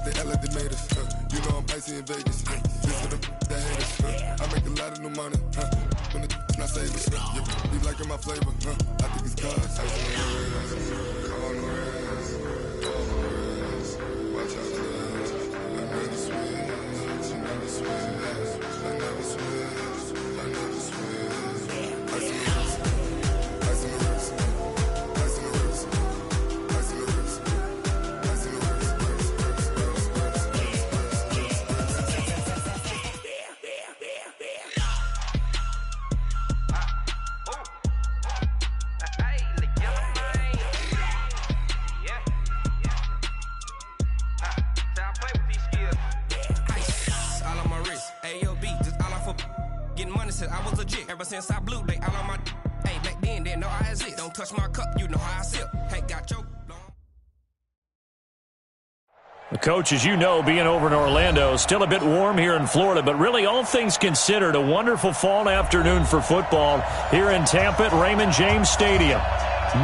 They act like they made us. You know I'm icy in Vegas. This for the that hate us. I make a lot of new money. When the not saving. You liking my flavor? I think it's cause. Ice on the wrist, car on the wrist, watch out for this. I never switch. She never switch. I never switch. I never switch. Ice on the wrist. Ice on the wrist. Ice on the wrist. Ice on the wrist. Ice on the wrist. I was legit ever since I blew. They all on my hey back then didn't know I exist. Don't touch my cup, you know how I sip. Hey, got choked. The coach, as you know, being over in Orlando, still a bit warm here in Florida, but really all things considered, a wonderful fall afternoon for football here in Tampa at Raymond James Stadium.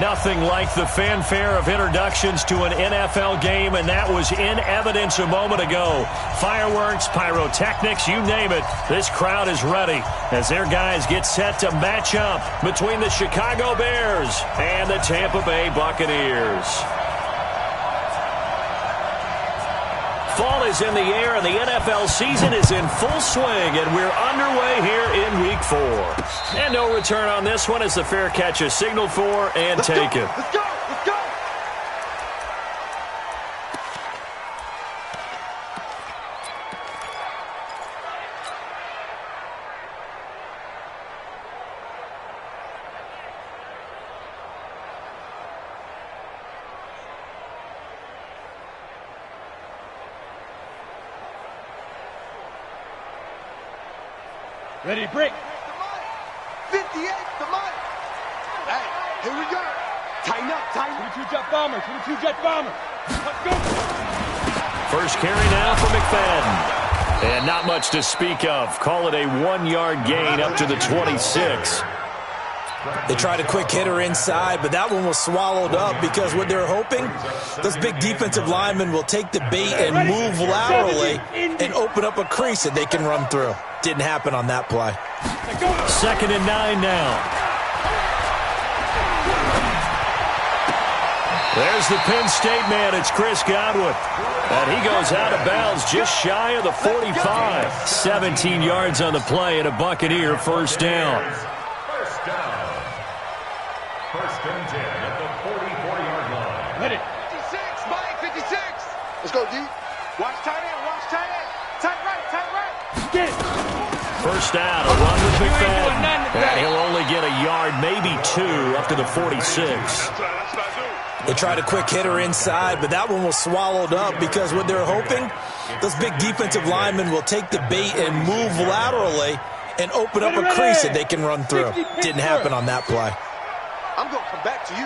Nothing like the fanfare of introductions to an NFL game, and that was in evidence a moment ago. Fireworks, pyrotechnics, you name it. This crowd is ready as their guys get set to match up between the Chicago Bears and the Tampa Bay Buccaneers. Fall is in the air, and the NFL season is in full swing, and we're underway here in Week 4. And no return on this one as the fair catch is signaled for and taken. Let's go! Let's go! Ready to break. 58, the money. Hey, here we go. Tighten up, tighten up. 22 jet bomber, 22 jet bomber. Let's go. First carry now for McFadden. And not much to speak of. Call it a 1-yard gain up to the 26. They tried a quick hitter inside, but that one was swallowed up because what they're hoping, those big defensive linemen will take the bait and move laterally and open up a crease that they can run through. Didn't happen on that play. 2nd and 9 now. There's the Penn State man. It's Chris Godwin. And he goes out of bounds just shy of the 45. 17 yards on the play and a Buccaneer first down. First and 10 at the 44-yard line. Hit it. 56, Mike, 56. Let's go, D. Watch tight end, watch tight end. Tight right, tight right. Get it. First down, a run with McFadden. And he'll only get a yard, maybe 2, up to the 46. They tried a quick hitter inside, but that one was swallowed up because what they're hoping, those big defensive linemen will take the bait and move laterally and open up a crease that they can run through. Didn't happen on that play. I'm going to come back to you.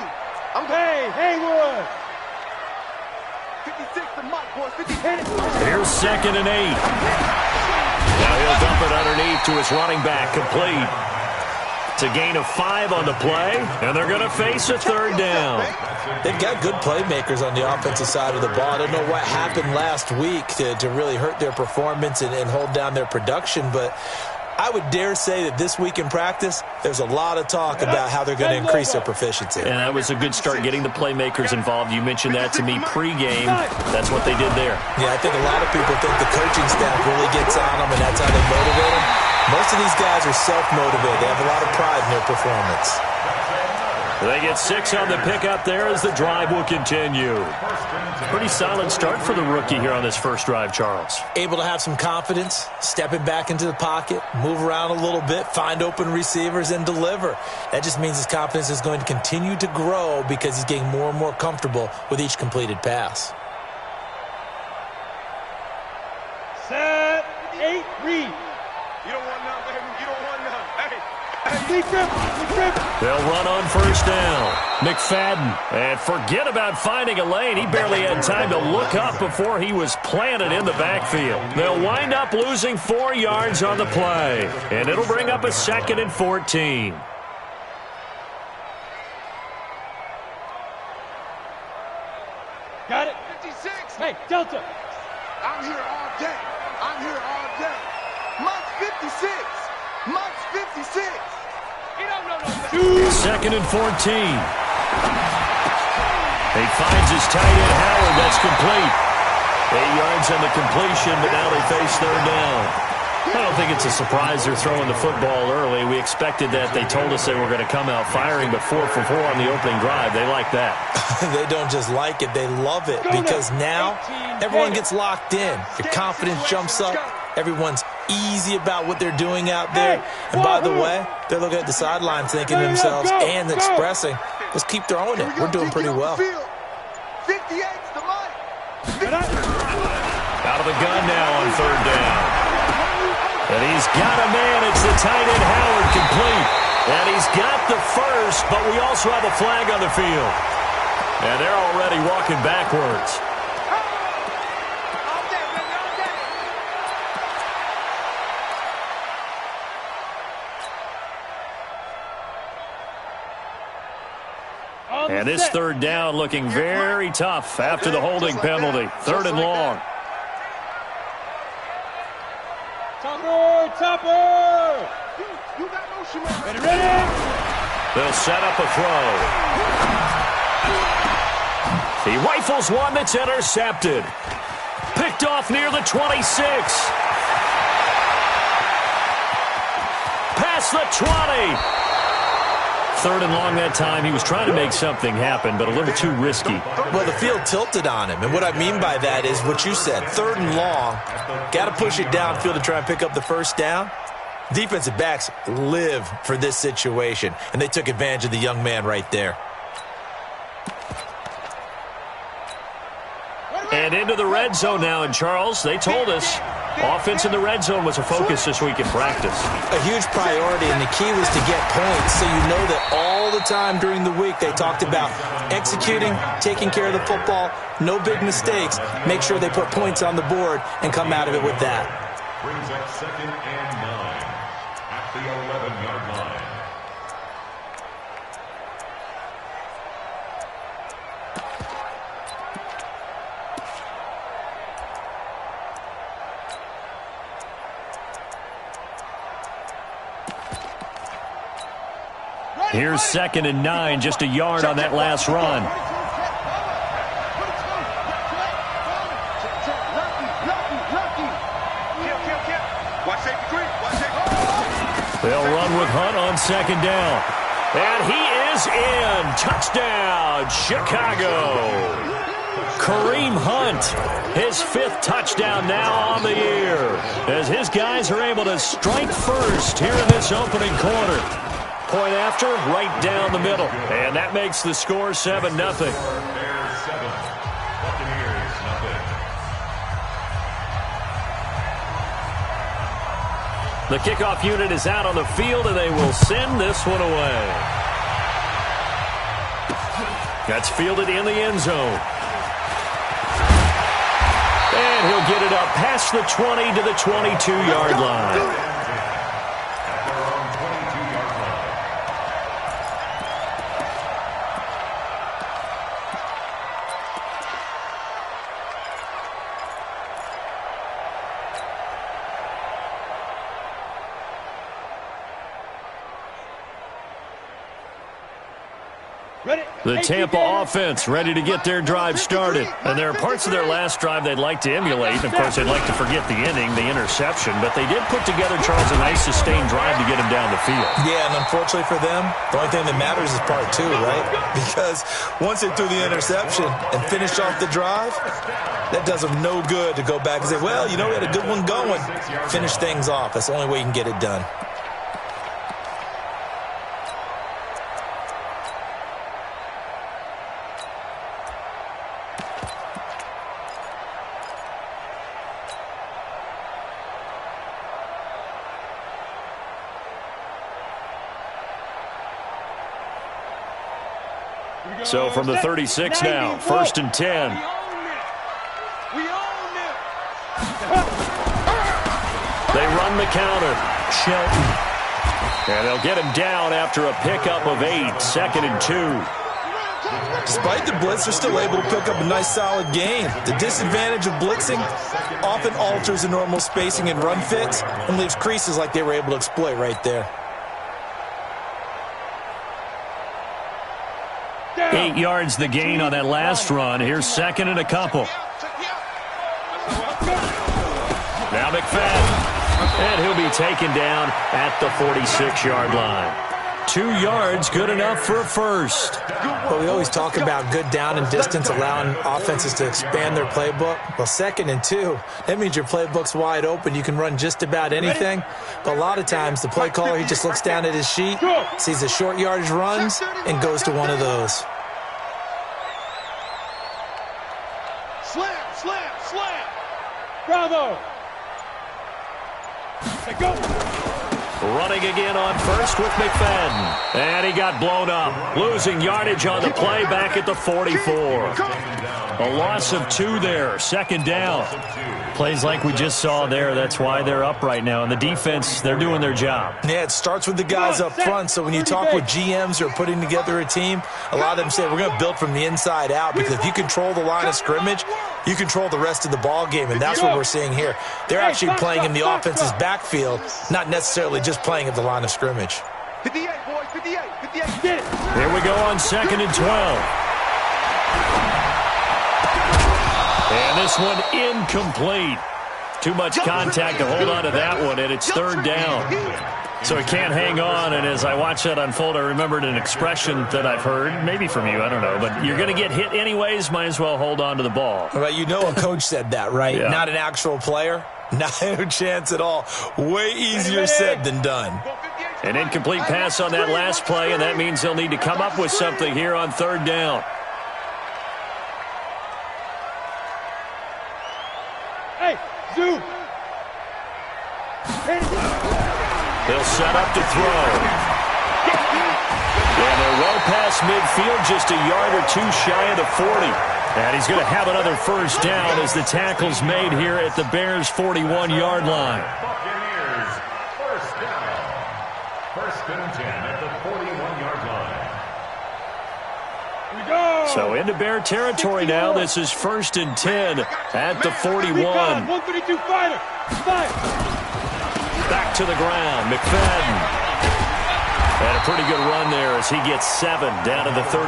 Hey, Haywood. 56 to Mike, boys. 50. Here's 2nd and 8. Now he'll dump it underneath to his running back, complete. It's a gain of 5 on the play, and they're going to face a 3rd down. They've got good playmakers on the offensive side of the ball. I don't know what happened last week to really hurt their performance and hold down their production, but I would dare say that this week in practice, there's a lot of talk about how they're going to increase their proficiency. And that was a good start getting the playmakers involved. You mentioned that to me pregame. That's what they did there. Yeah, I think a lot of people think the coaching staff really gets on them, and that's how they motivate them. Most of these guys are self-motivated. They have a lot of pride in their performance. They get 6 on the pickup there as the drive will continue. Pretty solid start for the rookie here on this first drive, Charles. Able to have some confidence, stepping back into the pocket, move around a little bit, find open receivers, and deliver. That just means his confidence is going to continue to grow because he's getting more and more comfortable with each completed pass. Set, 8, read. You don't want none, baby. You don't want none. Hey. They'll run on first down. McFadden. And forget about finding a lane. He barely had time to look up before he was planted in the backfield. They'll wind up losing 4 yards on the play. And it'll bring up a 2nd and 14. Got it. 56. Hey, Delta. I'm here all day. I'm here all day. Month 56. Month 56. He don't know no better. Second and 14. He finds his tight end, Howard. That's complete. 8 yards on the completion, but now they face third down. I don't think it's a surprise they're throwing the football early. We expected that. They told us they were going to come out firing, but 4 for 4 on the opening drive. They like that. They don't just like it, they love it, because now everyone gets locked in. Your confidence jumps up. Everyone's easy about what they're doing out there. And by the way, they're looking at the sideline thinking to themselves and expressing, let's keep throwing it. We're doing pretty well. 58's the money. Out of the gun now on third down. And he's got a man. It's the tight end, Howard, complete. And he's got the first, but we also have a flag on the field. And they're already walking backwards. And this third down looking very tough after the holding penalty. Third and long. Topper! You got no shimmer. Ready? They'll set up a throw. He rifles one that's intercepted. Picked off near the 26. Past the 20. Third and long that time. He was trying to make something happen, but a little too risky. Well, the field tilted on him, and what I mean by that is what you said. Third and long, got to push it downfield to try and pick up the first down. Defensive backs live for this situation, and they took advantage of the young man right there. And into the red zone now, and Charles, they told us offense in the red zone was a focus this week in practice. A huge priority, and the key was to get points, so you know that all the time during the week they talked about executing, taking care of the football, no big mistakes, make sure they put points on the board and come out of it with that. Brings up 2nd and 9 at the 11-yard line. Here's 2nd and 9, just a yard on that last run. They'll run with Hunt on 2nd down. And he is in. Touchdown, Chicago. Kareem Hunt, his 5th touchdown now on the year, as his guys are able to strike first here in this opening quarter. Point after, right down the middle. And that makes the score 7-0. The kickoff unit is out on the field, and they will send this one away. That's fielded in the end zone. And he'll get it up past the 20 to the 22-yard line. The Tampa offense ready to get their drive started. And there are parts of their last drive they'd like to emulate. And, of course, they'd like to forget the inning, the interception. But they did put together, Charles, a nice sustained drive to get him down the field. Yeah, and unfortunately for them, the only thing that matters is part 2, right? Because once they threw the interception and finished off the drive, that does them no good to go back and say, well, you know, we had a good one going. Finish things off. That's the only way you can get it done. So from the 36 now, 1st and 10. We own it. They run the counter. Shelton. And they'll get him down after a pickup of 8. 2nd and 2. Despite the blitz, they're still able to pick up a nice solid gain. The disadvantage of blitzing often alters the normal spacing and run fits and leaves creases like they were able to exploit right there. 8 yards the gain on that last run. Here's second and a couple. Now McFadden. And he'll be taken down at the 46-yard line. 2 yards, good enough for a first. But we always talk about good down and distance, allowing offenses to expand their playbook. Well, 2nd and 2, that means your playbook's wide open. You can run just about anything. But a lot of times, the play caller, he just looks down at his sheet, sees the short yardage runs, and goes to one of those. Slam, slam, slam. Bravo. Let go. Running again on first with McFadden. And he got blown up. Losing yardage on the play back at the 44. A loss of 2 there. Second down. Plays like we just saw there. That's why they're up right now. And the defense, they're doing their job. Yeah, it starts with the guys up front. So when you talk with GMs who are putting together a team, a lot of them say we're going to build from the inside out, because if you control the line of scrimmage, you control the rest of the ball game, and that's what we're seeing here. They're actually playing in the offense's backfield, not necessarily just playing at the line of scrimmage. 58, boys, 58, 58. Get it. Here we go on 2nd and 12. And this one incomplete. Too much contact to hold on to that one, and it's 3rd down. So he can't hang on, and as I watched that unfold, I remembered an expression that I've heard, maybe from you, I don't know, but you're going to get hit anyways, might as well hold on to the ball. Right, you know a coach said that, right? Yeah. Not an actual player. No chance at all. Way easier said than done. An incomplete pass on that last play, and that means they'll need to come up with something here on 3rd down. Hey, zoom. They'll set up to throw. And they're well past midfield, just a yard or 2 shy of the 40. And he's going to have another first down as the tackle's made here at the Bears' 41-yard line. Buccaneers, first down. 1st and 10 at the 41-yard line. We go. So into Bear territory now. This is 1st and 10 at the 41. 132 fighter. Fire. Back to the ground, McFadden. And a pretty good run there as he gets 7 down to the 33.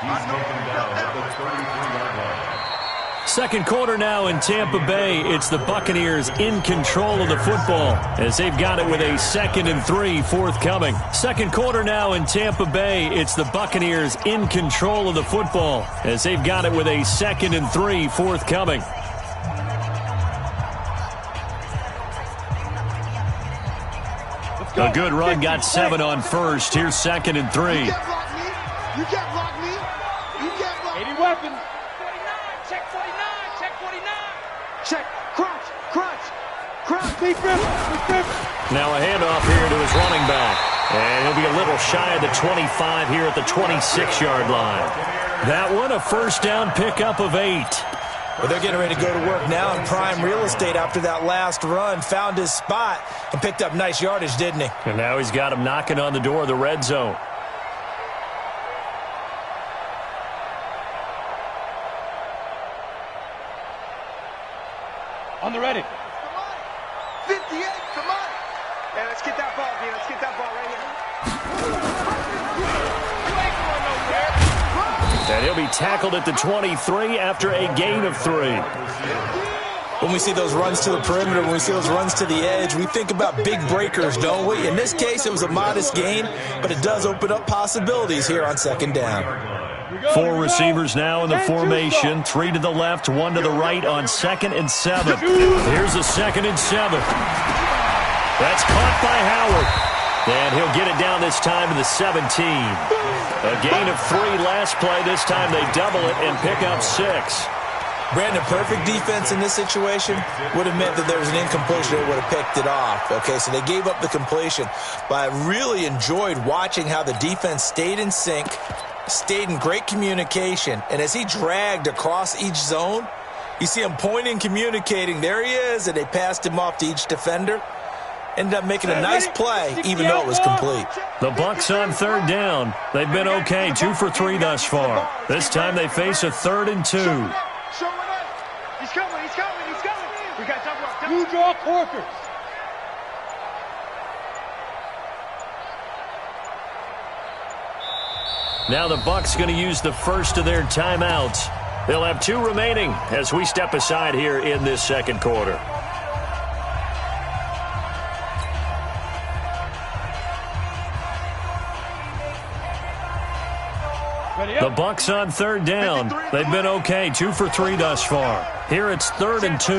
He's taken down at the 33-yard line. Second quarter now in Tampa Bay. It's the Buccaneers in control of the football as they've got it with a 2nd and 3 forthcoming. Second quarter now in Tampa Bay. It's the Buccaneers in control of the football as they've got it with a 2nd and 3 forthcoming. A good run, got 7 on first. Here's 2nd and 3. You can't block me. You can't block me. You can't block me. 80 weapons. 49, check 49, check 49. Check, crunch, crunch, crunch. Deep river. Now a handoff here to his running back. And he'll be a little shy of the 25 here at the 26-yard line. That one, a first down pickup of 8. Well, they're getting ready to go to work now in prime real estate after that last run. Found his spot and picked up nice yardage, didn't he? And now he's got him knocking on the door of the red zone. On the ready. 58, come on. Yeah, let's get that ball, man. Let's get that ball right here. You ain't going nowhere. And he'll be tackled at the 23 after a gain of 3. When we see those runs to the perimeter, when we see those runs to the edge, we think about big breakers, don't we? In this case, it was a modest gain, but it does open up possibilities here on 2nd down. 4 receivers now in the formation. 3 to the left, 1 to the right on 2nd and 7. Here's a 2nd and 7. That's caught by Howard. And he'll get it down this time to the 17. A gain of 3 last play. This time they double it and pick up 6. Brandon, perfect defense in this situation would have meant that there was an incompletion that would have picked it off. Okay, so they gave up the completion. But I really enjoyed watching how the defense stayed in sync, stayed in great communication. And as he dragged across each zone, you see him pointing, communicating. There he is, and they passed him off to each defender. ended up making a nice play, even though it was complete. The Bucs on third down. They've been okay, 2 for 3 thus far. This time they face a 3rd and 2. He's coming, he's coming, he's coming. We got to You draw corkers. Now the Bucs going to use the first of their timeouts. They'll have 2 remaining as we step aside here in this second quarter. The Bucs on third down. They've been okay, 2 for 3 thus far. Here it's 3rd and 2.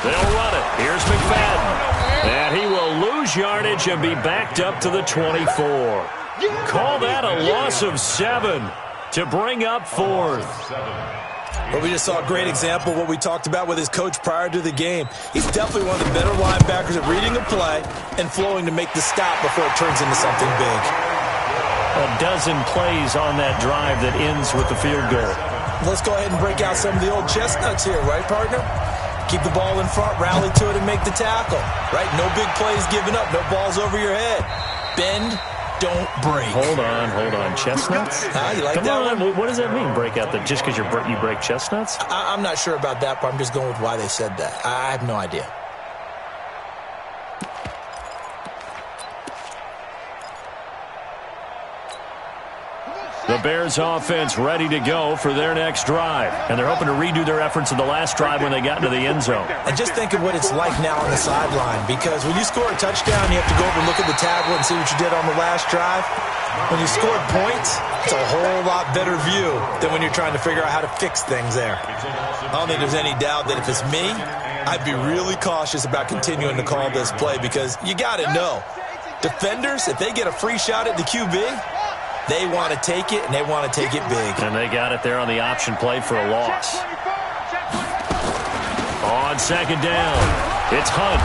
They'll run it. Here's McFadden. And he will lose yardage and be backed up to the 24. Call that a loss of 7 to bring up 4th. Well, we just saw a great example of what we talked about with his coach prior to the game. He's definitely one of the better linebackers at reading a play and flowing to make the stop before it turns into something big. A dozen plays on that drive that ends with the field goal. Let's go ahead and break out some of the old chestnuts here, right, partner? Keep the ball in front, rally to it, and make the tackle, right? No big plays given up, no balls over your head. Bend, don't break. Hold on. Chestnuts? You like Come that on, one? what does that mean, break out? Just because you break chestnuts? I'm not sure about that, but I'm just going with why they said that. I have no idea. The Bears offense ready to go for their next drive. And they're hoping to redo their efforts in the last drive when they got into the end zone. And just think of what it's like now on the sideline, because when you score a touchdown, you have to go over and look at the tablet and see what you did on the last drive. When you scored points, it's a whole lot better view than when you're trying to figure out how to fix things there. I don't think there's any doubt that if it's me, I'd be really cautious about continuing to call this play, because you got to know, defenders, if they get a free shot at the QB, they want to take it, and they want to take it big. And they got it there on the option play for a loss. On second down, it's Hunt.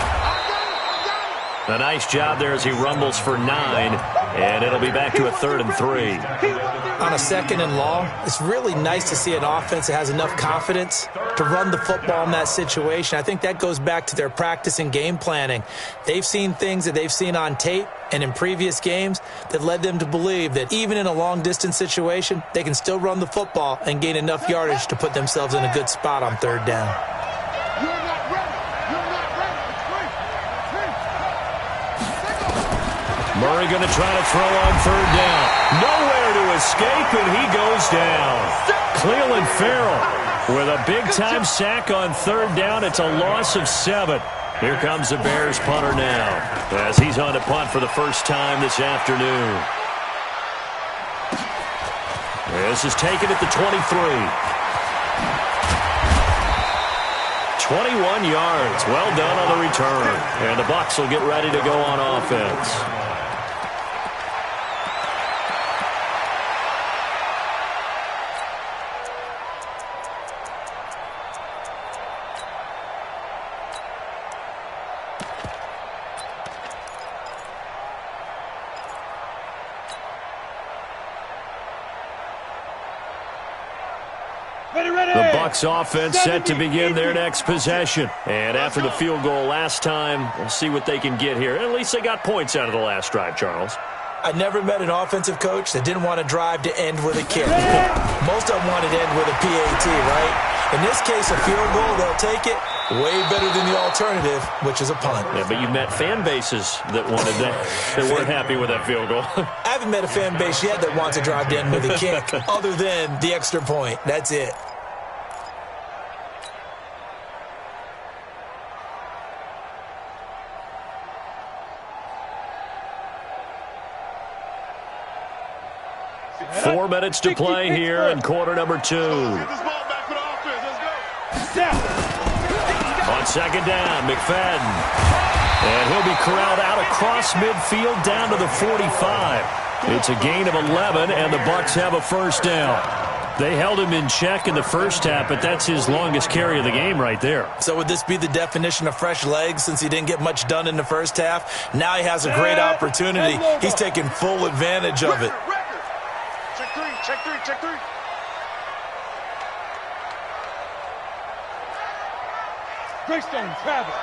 A nice job there as he rumbles for 9, and it'll be back to a 3rd and 3. On a 2nd and long, it's really nice to see an offense that has enough confidence to run the football in that situation. I think that goes back to their practice and game planning. They've seen things that they've seen on tape and in previous games that led them to believe that even in a long-distance situation, they can still run the football and gain enough yardage to put themselves in a good spot on 3rd down. Murray going to try to throw on 3rd down. Nowhere to escape, and he goes down. Cleveland Farrell with a big-time sack on 3rd down. It's a loss of 7. Here comes the Bears punter now, as he's on to punt for the first time this afternoon. This is taken at the 23. 21 yards. Well done on the return. And the Bucs will get ready to go on offense. The Bucs offense set to begin their next possession. And after the field goal last time, we'll see what they can get here. At least they got points out of the last drive, Charles. I never met an offensive coach that didn't want to drive to end with a kick. Most of them wanted to end with a PAT, right? In this case, a field goal, they'll take it. Way better than the alternative, which is a punt. Yeah, but you met fan bases that wanted that, that weren't happy with that field goal. I haven't met a fan base yet that wants to drive to end with a kick, other than the extra point. That's it. Four minutes to play here in quarter number 2. On second down, McFadden. And he'll be corralled out across midfield down to the 45. It's a gain of 11, and the Bucs have a first down. They held him in check in the first half, but that's his longest carry of the game right there. So would this be the definition of fresh legs since he didn't get much done in the first half? Now he has a great opportunity. He's taking full advantage of it. Check three. Greystone, Travis.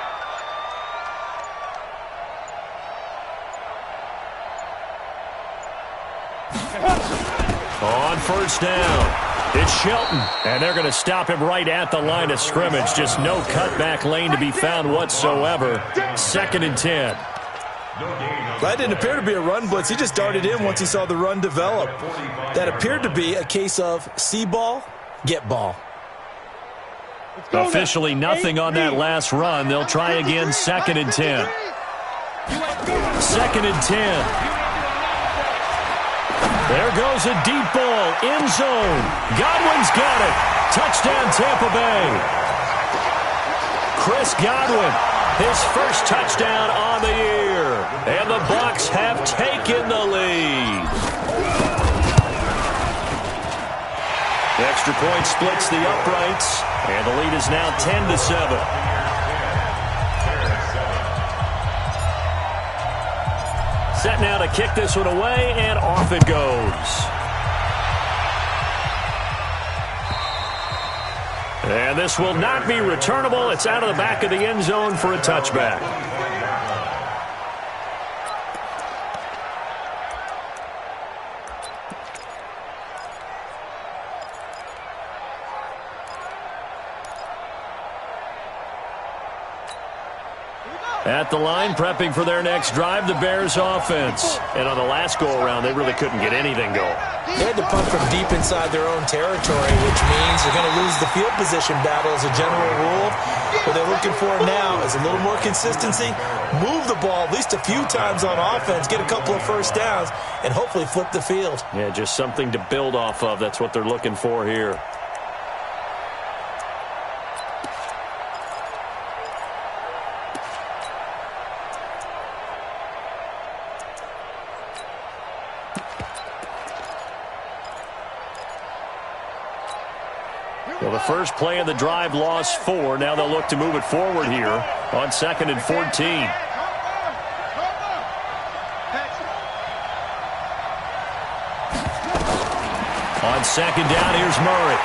On first down, it's Shelton, and they're going to stop him right at the line of scrimmage. Just no cutback lane to be found whatsoever. 2nd and 10. That didn't appear to be a run blitz. He just darted in once he saw the run develop. That appeared to be a case of see ball, get ball. Officially nothing on that last run. They'll try again, 2nd and 10. 2nd and 10. There goes a deep ball, end zone. Godwin's got it. Touchdown, Tampa Bay. Chris Godwin, his first touchdown on the year. And the Bucs have taken the lead. The extra point splits the uprights, and the lead is now 10-7. Set now to kick this one away, and off it goes. And this will not be returnable. It's out of the back of the end zone for a touchback. At the line, prepping for their next drive, the Bears offense. And on the last go-around, they really couldn't get anything going. They had to punt from deep inside their own territory, which means they're going to lose the field position battle as a general rule. What they're looking for now is a little more consistency, move the ball at least a few times on offense, get a couple of first downs, and hopefully flip the field. Yeah, just something to build off of. That's what they're looking for here. Well, the first play of the drive lost 4. Now they'll look to move it forward here on 2nd and 14. On 2nd down, here's Murray.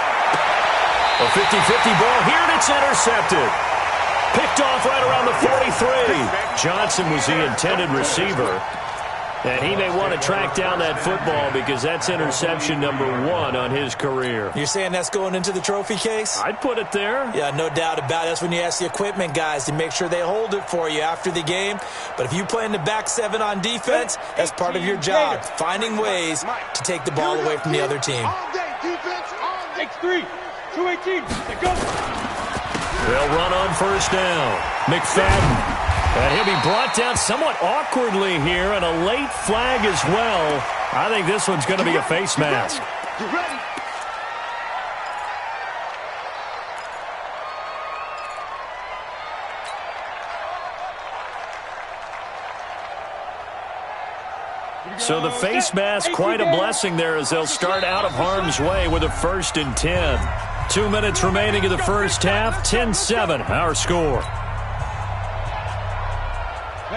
A 50-50 ball here, and it's intercepted. Picked off right around the 43. Johnson was the intended receiver. And he may want to track down that football because that's interception number 1 on his career. You're saying that's going into the trophy case? I'd put it there. Yeah, no doubt about it. That's when you ask the equipment guys to make sure they hold it for you after the game. But if you play in the back 7 on defense, that's part of your job, finding ways to take the ball away from the other team. X3, 218, go. They'll run on first down. McFadden. And he'll be brought down somewhat awkwardly here, and a late flag as well. I think this one's going to be a face mask. So the face mask, quite a blessing there as they'll start out of harm's way with a 1st and 10. 2 minutes remaining in the first half, 10-7, our score.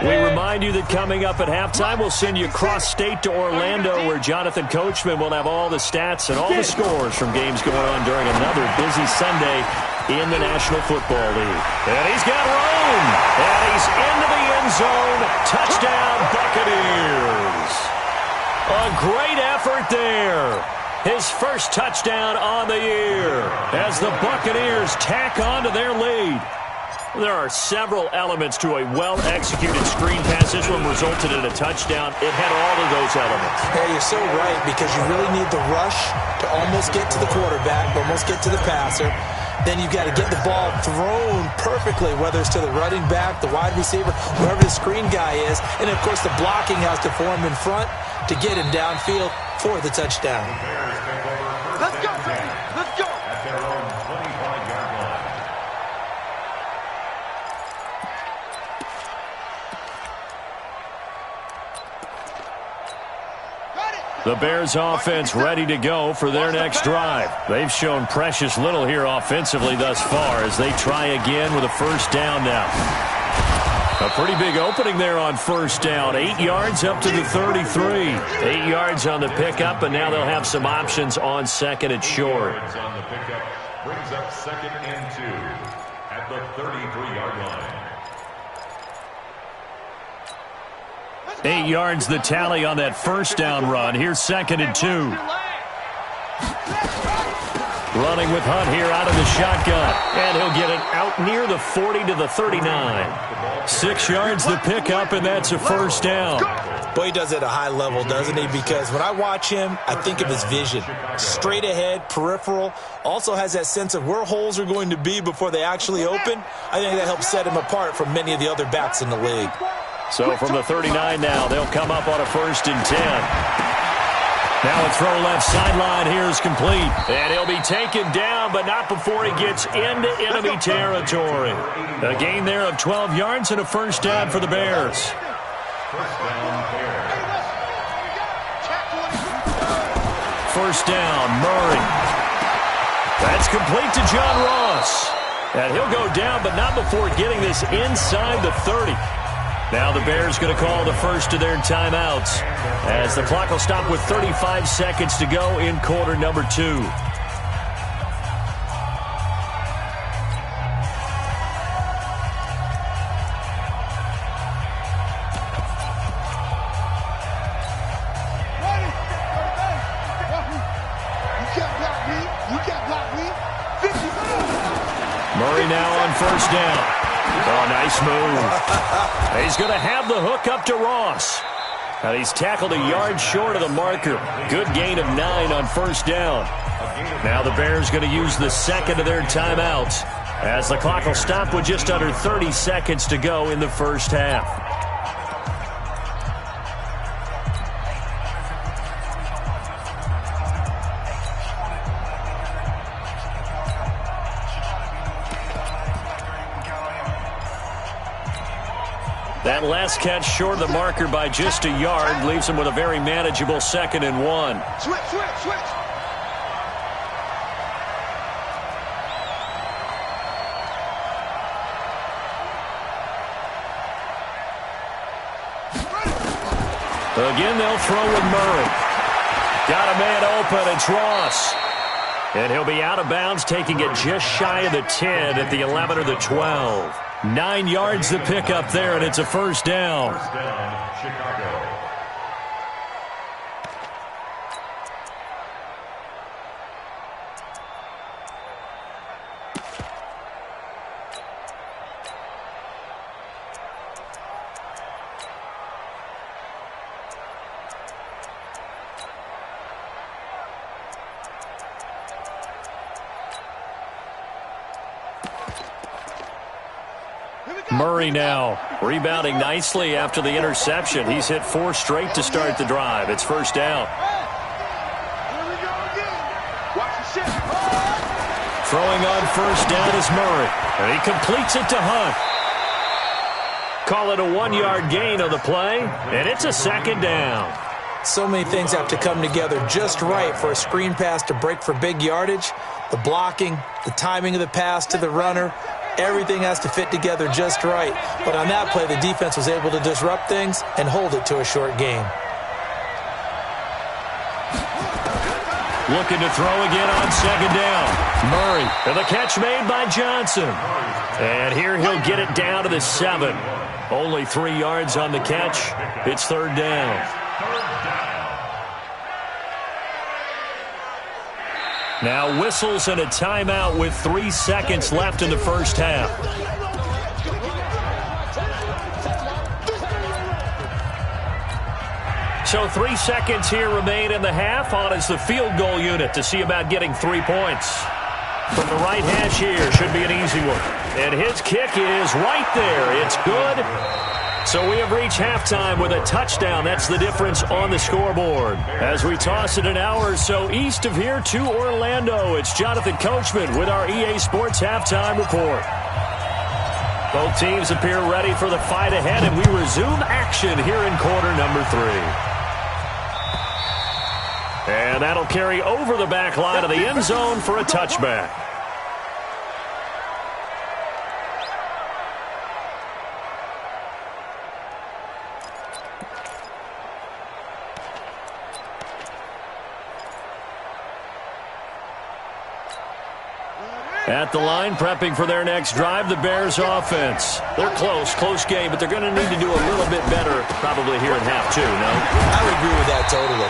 We remind you that coming up at halftime, we'll send you cross-state to Orlando, where Jonathan Coachman will have all the stats and all the scores from games going on during another busy Sunday in the National Football League. And he's got room, and he's into the end zone. Touchdown, Buccaneers. A great effort there. His first touchdown on the year as the Buccaneers tack on to their lead. There are several elements to a well-executed screen pass. This one resulted in a touchdown. It had all of those elements. Yeah, you're so right, because you really need the rush to almost get to the quarterback, almost get to the passer. Then you've got to get the ball thrown perfectly, whether it's to the running back, the wide receiver, whoever the screen guy is. And, of course, the blocking has to form in front to get him downfield for the touchdown. Let's go, baby. Let's go. At their own 25-yard line. The Bears offense ready to go for their next drive. They've shown precious little here offensively thus far as they try again with a first down now. A pretty big opening there on first down. 8 yards up to the 33. 8 yards on the pickup, and now they'll have some options on 2nd and short. On the pickup brings up 2nd and 2 at the 33-yard line. 8 yards the tally on that first down run. Here's 2nd and 2. Running with Hunt here out of the shotgun. And he'll get it out near the 40 to the 39. 6 yards the pickup, and that's a first down. Boy, he does it at a high level, doesn't he? Because when I watch him, I think of his vision. Straight ahead, peripheral. Also has that sense of where holes are going to be before they actually open. I think that helps set him apart from many of the other backs in the league. So from the 39 now, they'll come up on a 1st and 10. Now a throw left sideline here is complete. And he'll be taken down, but not before he gets into enemy territory. A gain there of 12 yards and a first down for the Bears. First down, Murray. That's complete to John Ross. And he'll go down, but not before getting this inside the 30. Now the Bears going to call the first of their timeouts as the clock will stop with 35 seconds to go in quarter number 2. Murray now on first down. Oh, nice move. He's going to have the hook up to Ross. And he's tackled a yard short of the marker. Good gain of 9 on first down. Now the Bears going to use the second of their timeouts as the clock will stop with just under 30 seconds to go in the first half. That last catch short of the marker by just a yard leaves him with a very manageable 2nd and 1. Switch. Again, they'll throw with Murray. Got a man open. It's Ross. And he'll be out of bounds, taking it just shy of the 10 at the 11 or the 12. 9 yards to pick up there, and it's a first down. First down, Chicago. Murray now rebounding nicely after the interception. He's hit 4 straight to start the drive. It's first down. Here we go again. Watch the shit. Throwing on first down is Murray. And he completes it to Hunt. Call it a 1-yard gain on the play, and it's a 2nd down. So many things have to come together just right for a screen pass to break for big yardage. The blocking, the timing of the pass to the runner, everything has to fit together just right. But on that play, the defense was able to disrupt things and hold it to a short gain. Looking to throw again on 2nd down. Murray, and the catch made by Johnson. And here he'll get it down to the 7. Only 3 yards on the catch. It's 3rd down. Now whistles and a timeout with 3 seconds left in the first half. So 3 seconds here remain in the half. On is the field goal unit to see about getting 3 points. From the right hash here, should be an easy one. And his kick is right there. It's good. So we have reached halftime with a touchdown. That's the difference on the scoreboard. As we toss it an hour or so east of here to Orlando, it's Jonathan Coachman with our EA Sports Halftime Report. Both teams appear ready for the fight ahead, and we resume action here in quarter number 3. And that'll carry over the back line of the end zone for a touchback. At the line, prepping for their next drive, the Bears offense. They're close game, but they're going to need to do a little bit better probably here in half 2, no? I would agree with that totally.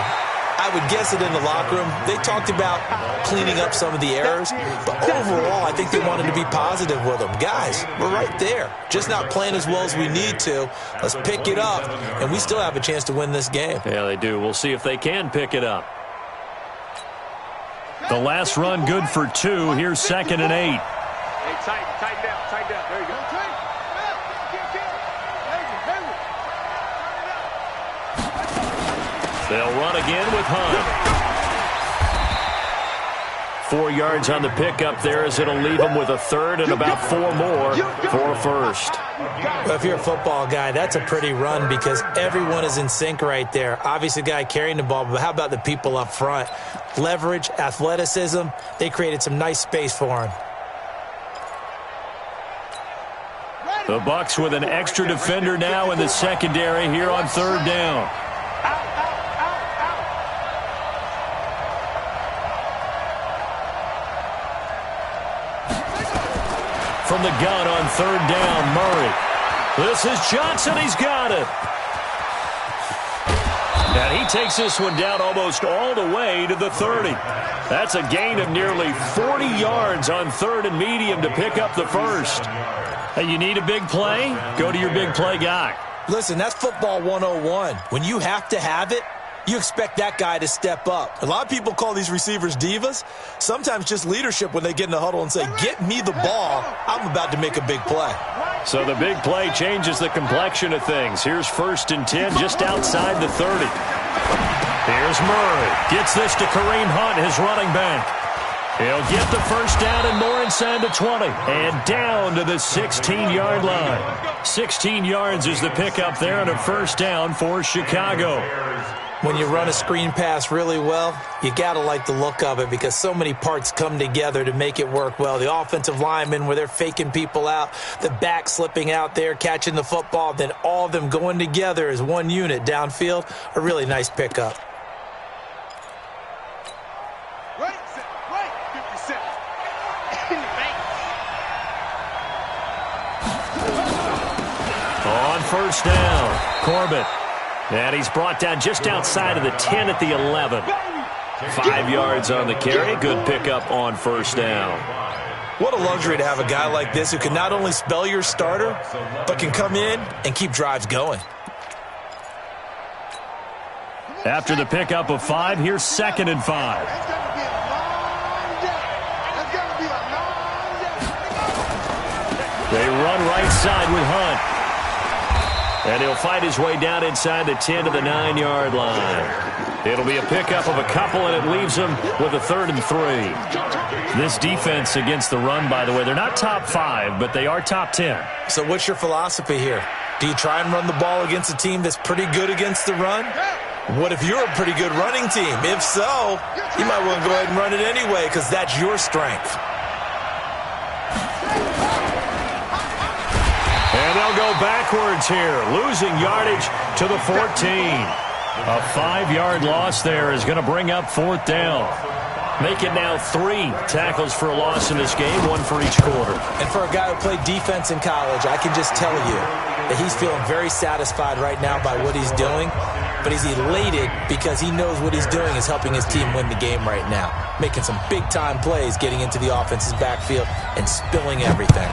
I would guess it in the locker room. They talked about cleaning up some of the errors, but overall, I think they wanted to be positive with them. Guys, we're right there. Just not playing as well as we need to. Let's pick it up, and we still have a chance to win this game. Yeah, they do. We'll see if they can pick it up. The last run good for 2. Here's 2nd and 8. Hey, tighten down. There you go. They'll run again with Hunt. 4 yards on the pickup there as it'll leave them with a third and about 4 more for a first. Well, if you're a football guy, that's a pretty run because everyone is in sync right there. Obviously, the guy carrying the ball, but how about the people up front? Leverage, athleticism, they created some nice space for him. The Bucs with an extra defender now in the secondary here on 3rd down. From the gun on 3rd down, Murray. This is Johnson. He's got it. And he takes this one down almost all the way to the 30. That's a gain of nearly 40 yards on 3rd and medium to pick up the first. Hey, you need a big play? Go to your big play guy. Listen, that's football 101. When you have to have it, you expect that guy to step up. A lot of people call these receivers divas. Sometimes just leadership when they get in the huddle and say, get me the ball. I'm about to make a big play. So the big play changes the complexion of things. Here's 1st and 10 just outside the 30. Here's Murray. Gets this to Kareem Hunt, his running back. He'll get the first down and more inside the 20. And down to the 16-yard line. 16 yards is the pickup there and a first down for Chicago. When you run a screen pass really well, you got to like the look of it because so many parts come together to make it work well. The offensive linemen where they're faking people out, the back slipping out there, catching the football, then all of them going together as one unit downfield, a really nice pickup. On 1st down, Corbett. And he's brought down just outside of the 10 at the 11. 5 yards on the carry. Good pickup on 1st down. What a luxury to have a guy like this who can not only spell your starter, but can come in and keep drives going. After the pickup of 5, here's 2nd and 5. They run right side with Hunt. And he'll fight his way down inside the 10 to the 9-yard line. It'll be a pickup of a couple, and it leaves them with a 3rd and 3. This defense against the run, by the way, they're not top 5, but they are top 10. So what's your philosophy here? Do you try and run the ball against a team that's pretty good against the run? What if you're a pretty good running team? If so, you might want to go ahead and run it anyway because that's your strength. And they'll go backwards here, losing yardage to the 14. A 5-yard loss there is going to bring up 4th down. Make it now 3 tackles for a loss in this game, 1 for each quarter. And for a guy who played defense in college, I can just tell you that he's feeling very satisfied right now by what he's doing. But he's elated because he knows what he's doing is helping his team win the game right now. Making some big-time plays, getting into the offense's backfield and spilling everything.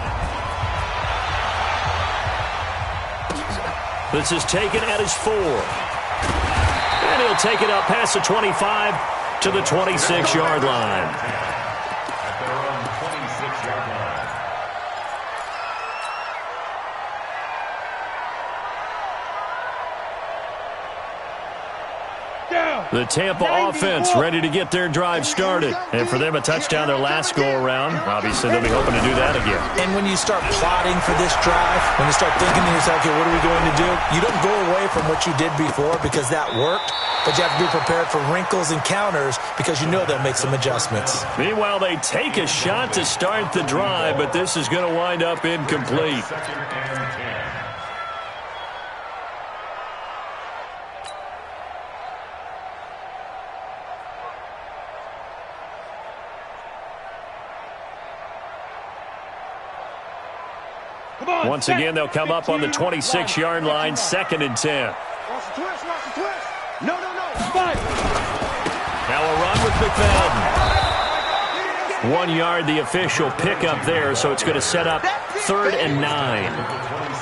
This is taken at his 4. And he'll take it up past the 25 to the 26-yard line. At their own 26-yard line. The Tampa offense ready to get their drive started. And for them, a touchdown their last go-around. Obviously, they'll be hoping to do that again. And when you start plotting for this drive, when you start thinking to yourself, okay, what are we going to do? You don't go away from what you did before because that worked, but you have to be prepared for wrinkles and counters because you know they'll make some adjustments. Meanwhile, they take a shot to start the drive, but this is going to wind up incomplete. Second and 10. Once again, they'll come up on the 26-yard line, 2nd and 10. No. Now a run with McFadden. 1 yard, the official pickup there, so it's going to set up 3rd and 9.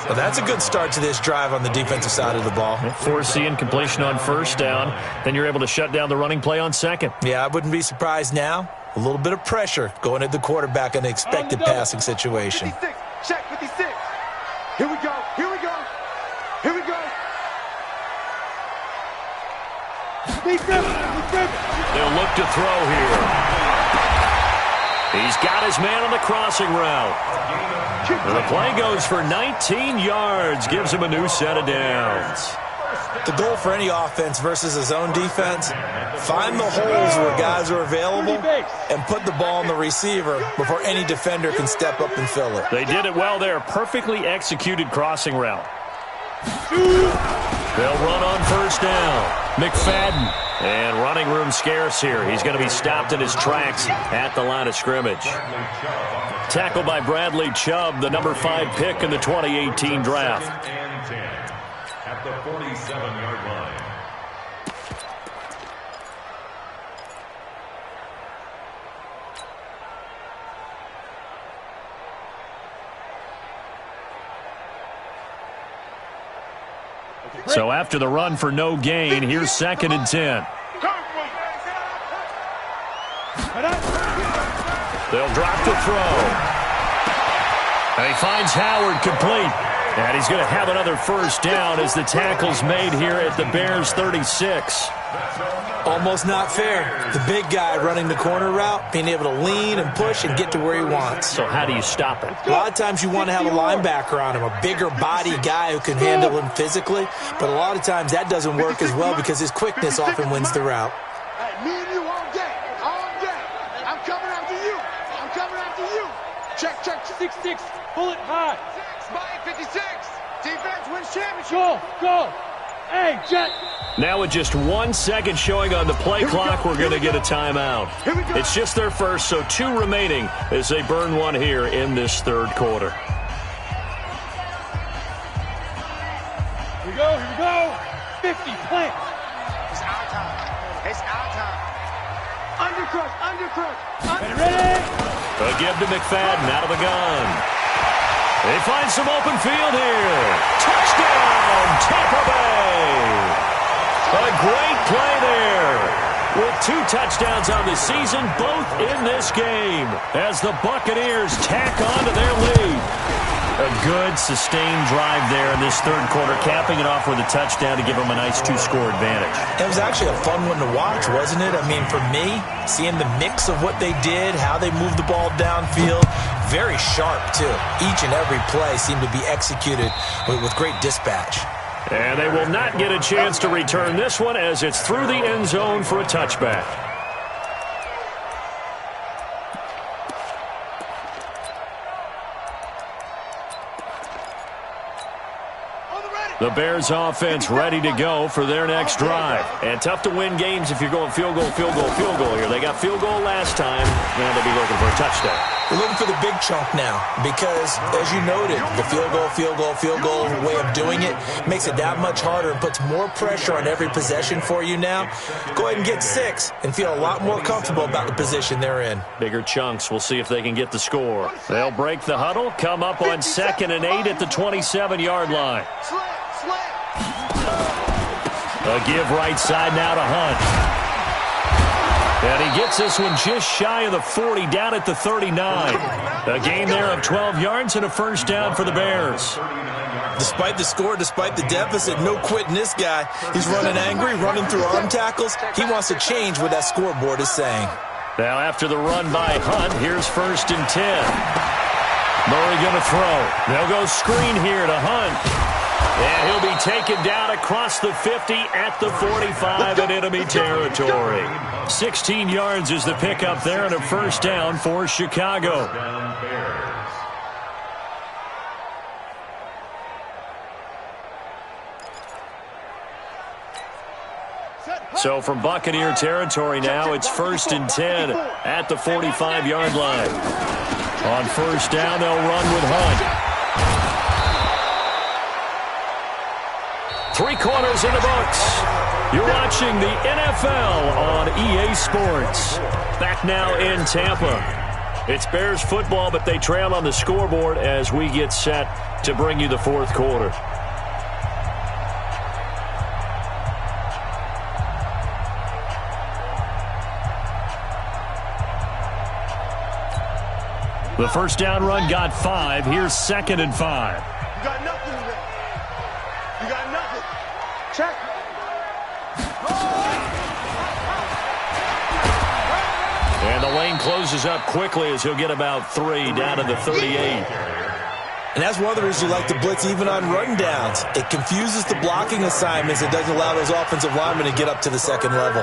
Well, that's a good start to this drive on the defensive side of the ball. Force the incompletion on 1st down. Then you're able to shut down the running play on 2nd. Yeah, I wouldn't be surprised now. A little bit of pressure going at the quarterback in an expected passing situation. 56. Check 56. Here we go. They'll look to throw here. He's got his man on the crossing route. And the play goes for 19 yards, gives him a new set of downs. The goal for any offense versus a zone defense, find the holes where guys are available and put the ball on the receiver before any defender can step up and fill it. They did it well there. Perfectly executed crossing route. They'll run on 1st down. McFadden. And running room scarce here. He's going to be stopped in his tracks at the line of scrimmage. Tackled by Bradley Chubb, the number 5 pick in the 2018 draft. And 10 at the 47-yard line. So after the run for no gain, here's 2nd and 10. They'll drop the throw. And he finds Howard complete. And he's going to have another 1st down as the tackle's made here at the Bears' 36. Almost not fair. The big guy running the corner route, being able to lean and push and get to where he wants. So how do you stop it? A lot of times you want to have a linebacker on him, a bigger body guy who can handle him physically. But a lot of times that doesn't work as well because his quickness often wins the route. Hey, me and you all day. I'm coming after you. Check. 6-6. Pull it high. 56. Defense wins championship. Go. Hey, Jet. Now with just 1 second showing on the play clock, we're going to get a timeout. It's just their first, so 2 remaining as they burn one here in this 3rd quarter. Here we go. 50, plant. It's our time. Undercrush. Ready? A give to McFadden out of the gun. They find some open field here. Touchdown, Tampa Bay. A great play there. With 2 touchdowns on the season, both in this game, as the Buccaneers tack on to their lead. A good, sustained drive there in this 3rd quarter, capping it off with a touchdown to give them a nice 2-score advantage. It was actually a fun one to watch, wasn't it? I mean, for me, seeing the mix of what they did, how they moved the ball downfield, very sharp, too. Each and every play seemed to be executed with great dispatch. And they will not get a chance to return this one as it's through the end zone for a touchback. The Bears offense ready to go for their next drive. And tough to win games if you're going field goal here. They got field goal last time. Now they'll be looking for a touchdown. We're looking for the big chunk now because, as you noted, the field goal way of doing it makes it that much harder and puts more pressure on every possession for you now. Go ahead and get 6 and feel a lot more comfortable about the position they're in. Bigger chunks. We'll see if they can get the score. They'll break the huddle, come up on 2nd and 8 at the 27-yard line. A give right side now to Hunt. And he gets this one just shy of the 40, down at the 39. A gain there of 12 yards and a 1st down for the Bears. Despite the score, despite the deficit, no quitting this guy. He's running angry, running through arm tackles. He wants to change what that scoreboard is saying. Now after the run by Hunt, here's 1st and 10. Murray going to throw. They'll go screen here to Hunt. And he'll be taken down across the 50 at the 45 in enemy territory. 16 yards is the pickup there and a 1st down for Chicago. So from Buccaneer territory now, it's 1st and 10 at the 45-yard line. On 1st down, they'll run with Hunt. Three quarters in the books. You're watching the NFL on EA Sports. Back now in Tampa. It's Bears football, but they trail on the scoreboard as we get set to bring you the fourth quarter. The first down run got 5. Here's 2nd and 5. You got nothing today. You got nothing. Check. And the lane closes up quickly as he'll get about 3 down to the 38. And that's one of the reasons you like to blitz even on run downs. It confuses the blocking assignments. It doesn't allow those offensive linemen to get up to the second level.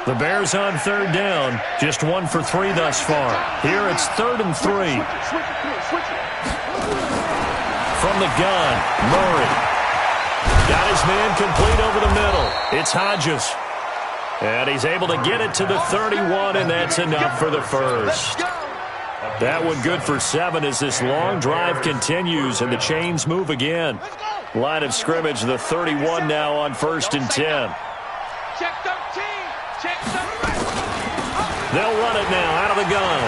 The Bears on 3rd down. Just 1 for 3 thus far. Here it's 3rd and 3. From the gun, Murray. Got his man complete over the middle. It's Hodges. And he's able to get it to the 31, and that's enough for the first. That one good for 7 as this long drive continues, and the chains move again. Line of scrimmage, the 31 now on 1st and 10. Check 13. Check 13. They'll run it now out of the gun.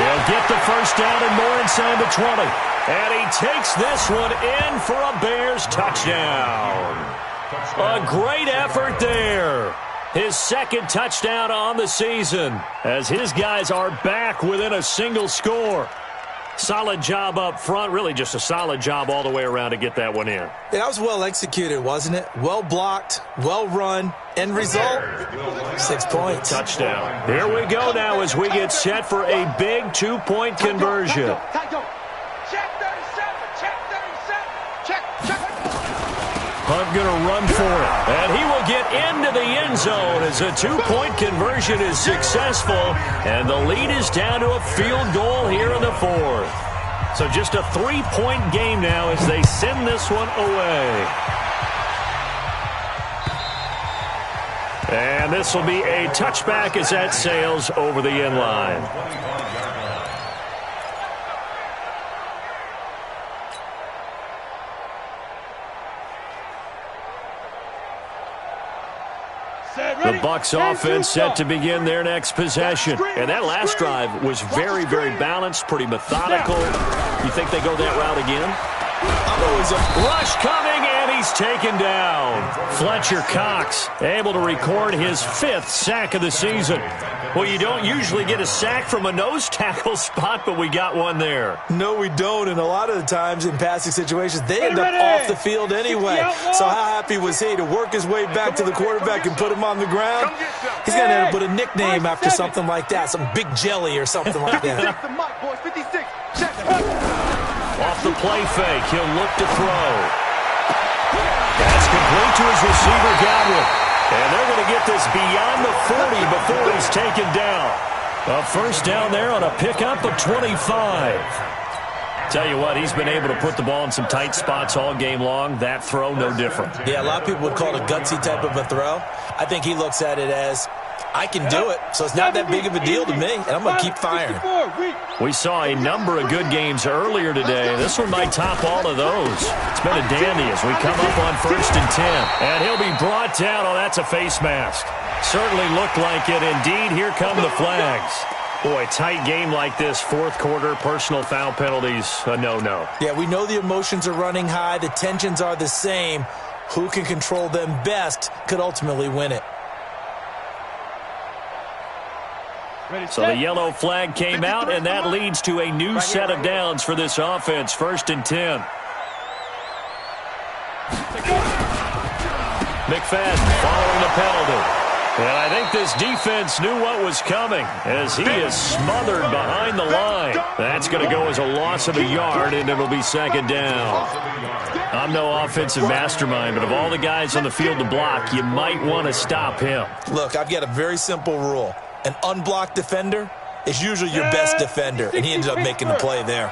He'll get the first down and more inside the 20. And he takes this one in for a Bears touchdown. A great effort there. His 2nd touchdown on the season as his guys are back within a single score. Solid job up front. Really just a solid job all the way around to get that one in. That was well executed, wasn't it? Well blocked, well run. End result, 6 points. Touchdown. Here we go now as we get set for a big 2-point conversion. Check 37. Check 37. Check. Hunt going to run for it. And he will get into the end zone as a 2-point conversion is successful. And the lead is down to a field goal here in the 4th. So just a 3-point game now as they send this one away. And this will be a touchback as that sails over the end line. The Bucs offense set to begin their next possession. And that last drive was very, very balanced, pretty methodical. You think they go that route again? Rush coming, and he's taken down. Fletcher Cox able to record his 5th sack of the season. Well, you don't usually get a sack from a nose tackle spot, but we got one there. No, we don't, and a lot of the times in passing situations, they end up off the field anyway. So how happy was he to work his way back to the quarterback and put him on the ground? He's going to end up with a nickname after something like that, some Big Jelly or something like that. Off the play fake, he'll look to throw. That's complete to his receiver, Godwin. And they're going to get this beyond the 40 before he's taken down. A first down there on a pickup of 25. Tell you what, he's been able to put the ball in some tight spots all game long. That throw, no different. Yeah, a lot of people would call it a gutsy type of a throw. I think he looks at it as, I can do it, so it's not that big of a deal to me, and I'm going to keep firing. We saw a number of good games earlier today. This one might top all of those. It's been a dandy as we come up on 1st and 10. And he'll be brought down. Oh, that's a face mask. Certainly looked like it. Indeed, here come the flags. Boy, tight game like this, 4th quarter, personal foul penalties, a no-no. Yeah, we know the emotions are running high. The tensions are the same. Who can control them best could ultimately win it. So the yellow flag came out, and that leads to a new set of downs for this offense. 1st and 10. McFadden following the penalty. And I think this defense knew what was coming as he is smothered behind the line. That's going to go as a loss of a yard, and it'll be 2nd down. I'm no offensive mastermind, but of all the guys on the field to block, you might want to stop him. Look, I've got a very simple rule. An unblocked defender is usually your best defender, and he ended up making the play there.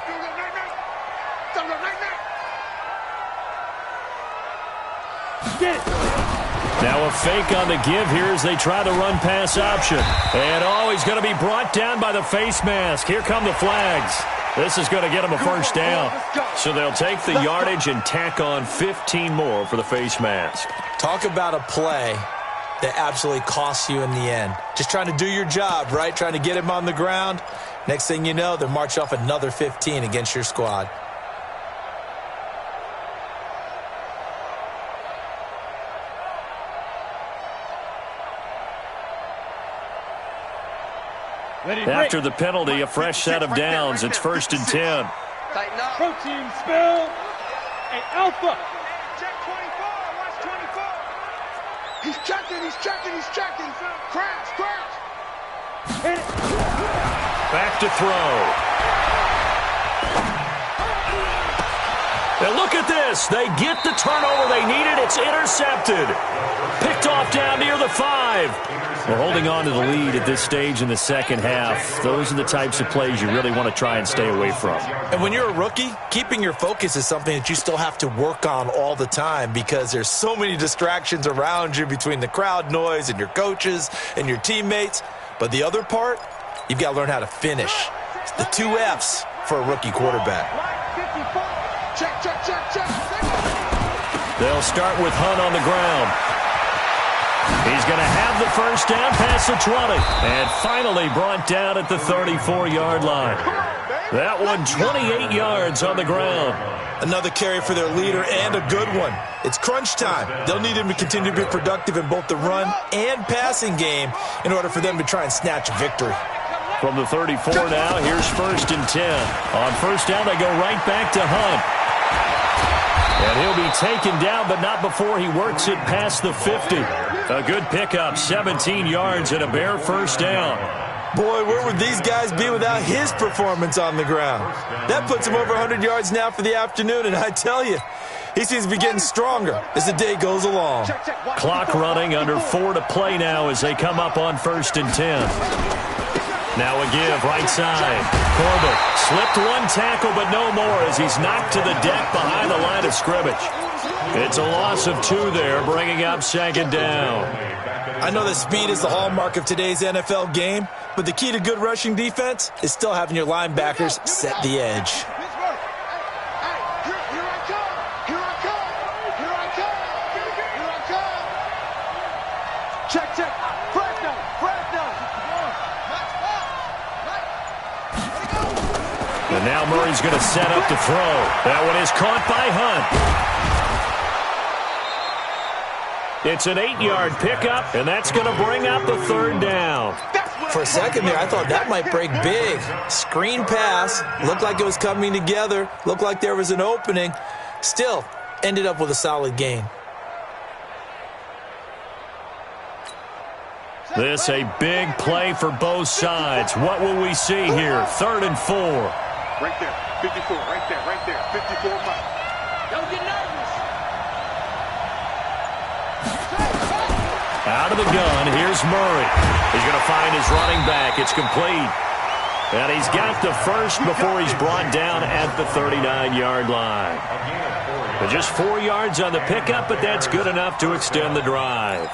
Now a fake on the give here as they try the run-pass option. And, he's going to be brought down by the face mask. Here come the flags. This is going to get him a first down. So they'll take the yardage and tack on 15 more for the face mask. Talk about a play that absolutely costs you in the end. Just trying to do your job, right? Trying to get him on the ground. Next thing you know, they're marching off another 15 against your squad. After the penalty, a fresh set of downs. It's 1st and 10. Protein spill. Hey, Alpha. Check 24. Watch 24. He's checking. Crash. Hit it. Back to throw. And look at this. They get the turnover they needed. It's intercepted. Picked off down near the 5. We're holding on to the lead at this stage in the second half. Those are the types of plays you really want to try and stay away from. And when you're a rookie, keeping your focus is something that you still have to work on all the time because there's so many distractions around you between the crowd noise and your coaches and your teammates. But the other part, you've got to learn how to finish. It's the 2 F's for a rookie quarterback. Check. They'll start with Hunt on the ground. He's going to have the first down past the 20. And finally brought down at the 34-yard line. That one 28 yards on the ground. Another carry for their leader and a good one. It's crunch time. They'll need him to continue to be productive in both the run and passing game in order for them to try and snatch a victory. From the 34 now, here's 1st and 10. On first down, they go right back to Hunt. And he'll be taken down, but not before he works it past the 50. A good pickup, 17 yards and a bare first down. Boy, where would these guys be without his performance on the ground? That puts him over 100 yards now for the afternoon, and I tell you, he seems to be getting stronger as the day goes along. Clock running, under 4 to play now as they come up on 1st and 10. Now a give, right side. Corbett slipped one tackle, but no more as he's knocked to the deck behind the line of scrimmage. It's a loss of 2 there, bringing up 2nd down. I know that speed is the hallmark of today's NFL game, but the key to good rushing defense is still having your linebackers set the edge. Check. And now Murray's going to set up to throw. That one is caught by Hunt. It's an 8-yard pickup, and that's going to bring up the 3rd down. For a second there, I thought that might break big. Screen pass. Looked like it was coming together. Looked like there was an opening. Still, ended up with a solid gain. This a big play for both sides. What will we see here? 3rd and 4. Right there, 54, right there, 54 miles. Don't get nervous. Out of the gun, here's Murray. He's going to find his running back. It's complete. And he's got the first before he's brought down at the 39-yard line. But just 4 yards on the pickup, but that's good enough to extend the drive.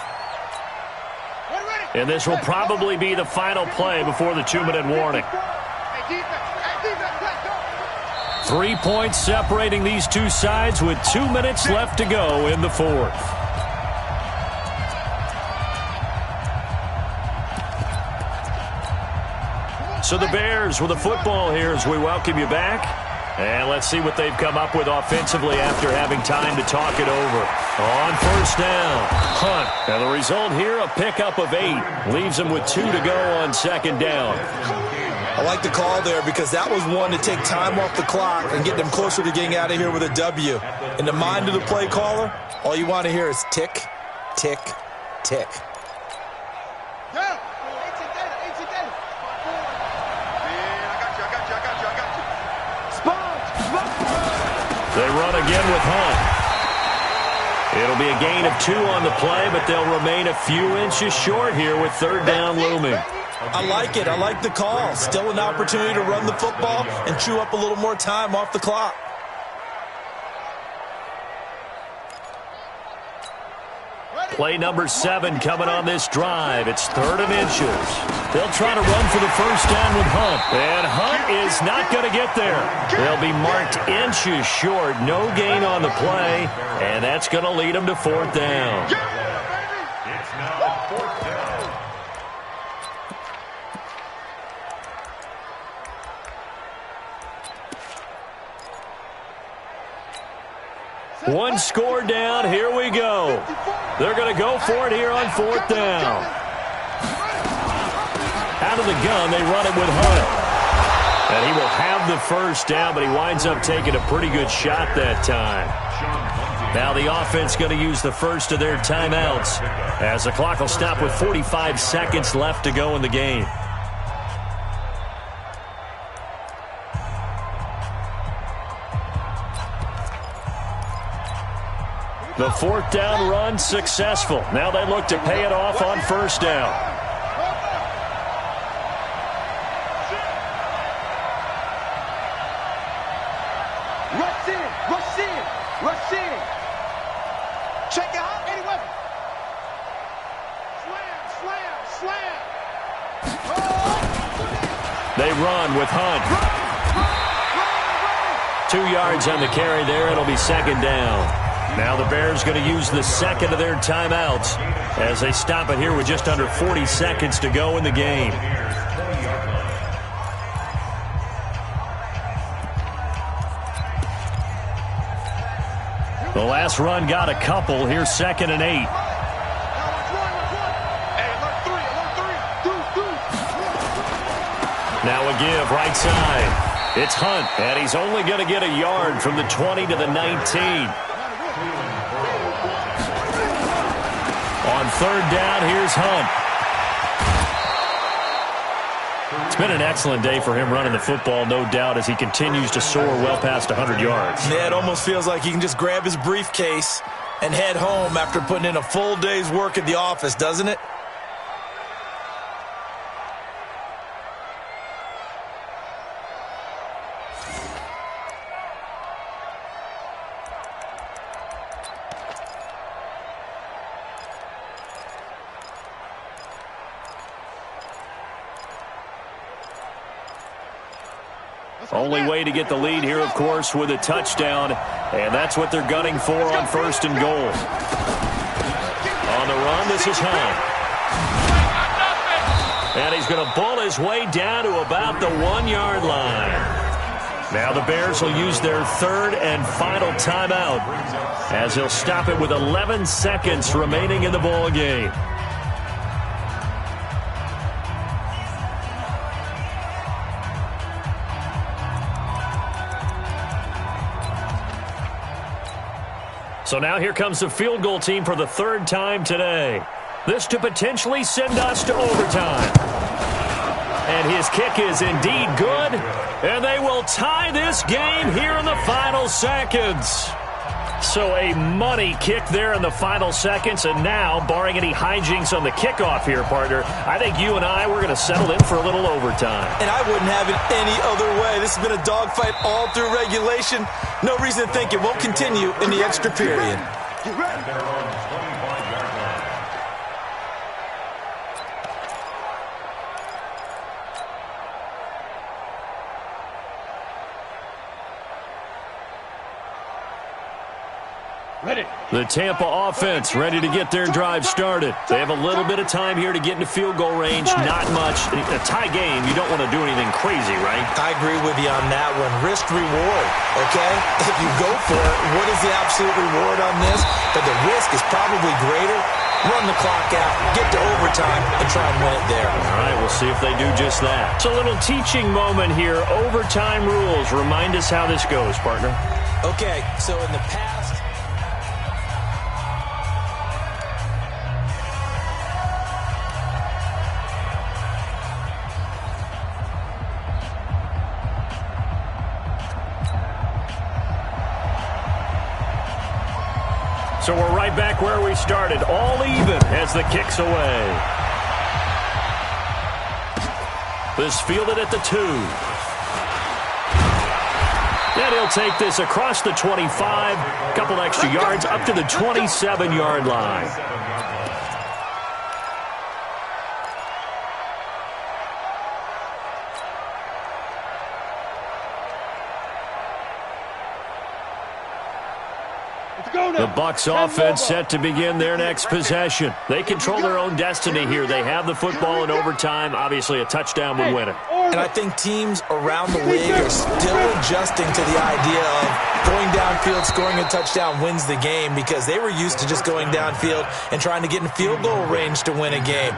And this will probably be the final play before the 2-minute warning. 3 points separating these two sides with 2 minutes left to go in the 4th. So the Bears with the football here as we welcome you back. And let's see what they've come up with offensively after having time to talk it over. On first down, Hunt. And the result here, a pickup of 8. Leaves them with 2 to go on 2nd down. I like the call there because that was one to take time off the clock and get them closer to getting out of here with a W. In the mind of the play caller, all you want to hear is tick, tick, tick. They run again with Hunt. It'll be a gain of 2 on the play, but they'll remain a few inches short here with 3rd down looming. I like it. I like the call. Still an opportunity to run the football and chew up a little more time off the clock. Play number 7 coming on this drive. It's 3rd and inches. They'll try to run for the first down with Hunt. And Hunt is not going to get there. They'll be marked inches short. No gain on the play. And that's going to lead them to 4th down. It's now 4th down. One score down. Here we go. They're going to go for it here on 4th down. Out of the gun, they run it with Hunt. And he will have the first down, but he winds up taking a pretty good shot that time. Now the offense going to use the first of their timeouts as the clock will stop with 45 seconds left to go in the game. The 4th down run successful. Now they look to pay it off on 1st down. Rush in, rush in, rush in. Check it out, any weapon. Slam, slam, slam. They run with Hunt. 2 yards on the carry there. It'll be 2nd down. Now the Bears going to use the 2nd of their timeouts as they stop it here with just under 40 seconds to go in the game. The last run got a couple. Here's 2nd and 8. Now a give right side. It's Hunt, and he's only going to get a yard from the 20 to the 19. On 3rd down, here's Hunt. It's been an excellent day for him running the football, no doubt, as he continues to soar well past 100 yards. Yeah, it almost feels like he can just grab his briefcase and head home after putting in a full day's work at the office, doesn't it? Only way to get the lead here, of course, with a touchdown. And that's what they're gunning for on 1st and goal. On the run, this is Hunt. And he's going to bull his way down to about the 1-yard line. Now the Bears will use their 3rd and final timeout as they'll stop it with 11 seconds remaining in the ball game. So now here comes the field goal team for the 3rd time today. This to potentially send us to overtime. And his kick is indeed good. And they will tie this game here in the final seconds. So a money kick there in the final seconds. And now, barring any hijinks on the kickoff here, partner, I think you and I, we're going to settle in for a little overtime. And I wouldn't have it any other way. This has been a dogfight all through regulation. No reason to think it won't continue in the extra period. And they're on 25-yard line. Ready. The Tampa offense ready to get their drive started. They have a little bit of time here to get into field goal range. Not much. A tie game, you don't want to do anything crazy, right? I agree with you on that one. Risk reward, okay? If you go for it, what is the absolute reward on this? But the risk is probably greater. Run the clock out, get to overtime, and try and win it there. All right, we'll see if they do just that. It's a little teaching moment here. Overtime rules. Remind us how this goes, partner. Okay, so in the past, so we're right back where we started, all even as the kick's away. This fielded at the 2. And he'll take this across the 25, couple extra yards up to the 27-yard line. The Bucs offense set to begin their next possession. They control their own destiny here. They have the football in overtime. Obviously, a touchdown would win it. And I think teams around the league are still adjusting to the idea of going downfield, scoring a touchdown wins the game, because they were used to just going downfield and trying to get in field goal range to win a game.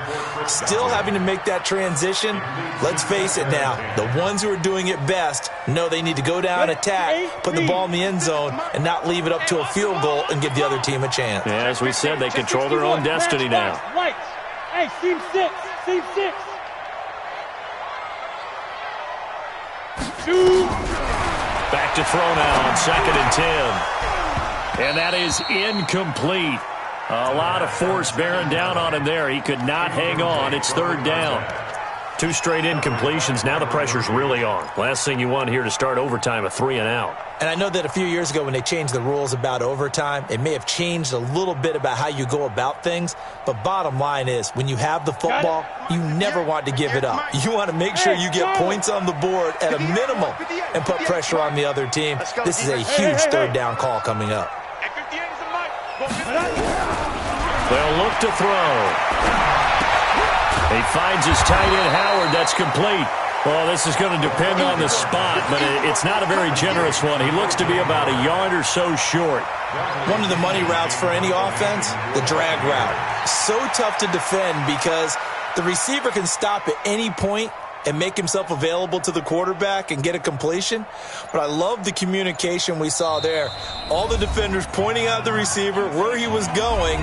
Still having to make that transition. Let's face it now, the ones who are doing it best know they need to go down, attack, put the ball in the end zone, and not leave it up to a field goal and give the other team a chance. Yeah, as we said, they control their own destiny now. Right. Hey, team 6. Team 6. 2. Back to throw now on 2nd and 10. And that is incomplete. A lot of force bearing down on him there. He could not hang on. It's 3rd down. 2 straight incompletions. Now the pressure's really on. Last thing you want here to start overtime, a 3 and out. And I know that a few years ago when they changed the rules about overtime, it may have changed a little bit about how you go about things. But bottom line is, when you have the football, you never want to give it up. You want to make sure you get points on the board at a minimum and put pressure on the other team. This is a huge 3rd down call coming up. They'll look to throw. He finds his tight end, Howard. That's complete. Well, this is going to depend on the spot, but it's not a very generous one. He looks to be about a yard or so short. One of the money routes for any offense, the drag route. So tough to defend because the receiver can stop at any point and make himself available to the quarterback and get a completion. But I love the communication we saw there. All the defenders pointing out the receiver, where he was going.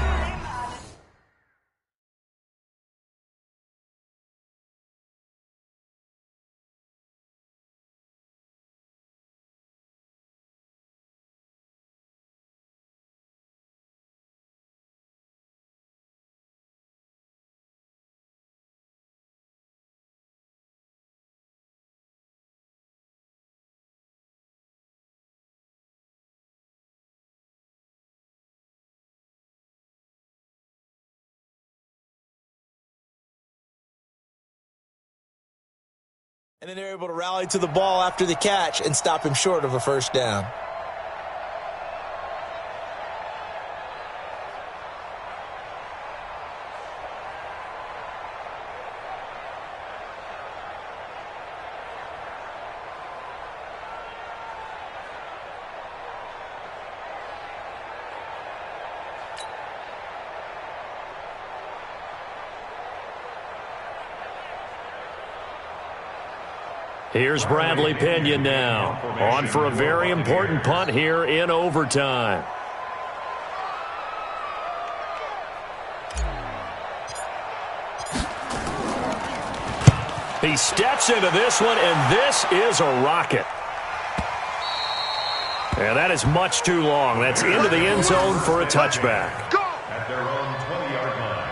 And then they're able to rally to the ball after the catch and stop him short of a 1st down. Here's Bradley Pinion now, on for a very important punt here in overtime. He steps into this one, and this is a rocket. And that is much too long. That's into the end zone for a touchback. At their own 20-yard line.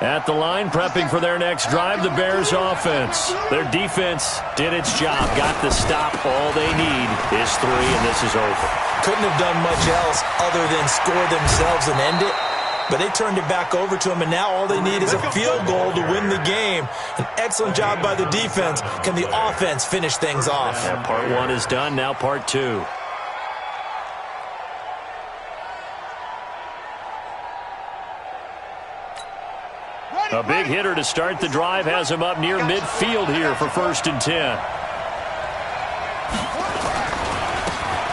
At the line, prepping for their next drive, the Bears offense. Their defense did its job, got the stop. All they need is 3, and this is over. Couldn't have done much else other than score themselves and end it. But they turned it back over to them, and now all they need is a field goal to win the game. An excellent job by the defense. Can the offense finish things off? Yeah, part 1 is done, now part 2. A big hitter to start the drive has him up near midfield here for 1st and 10.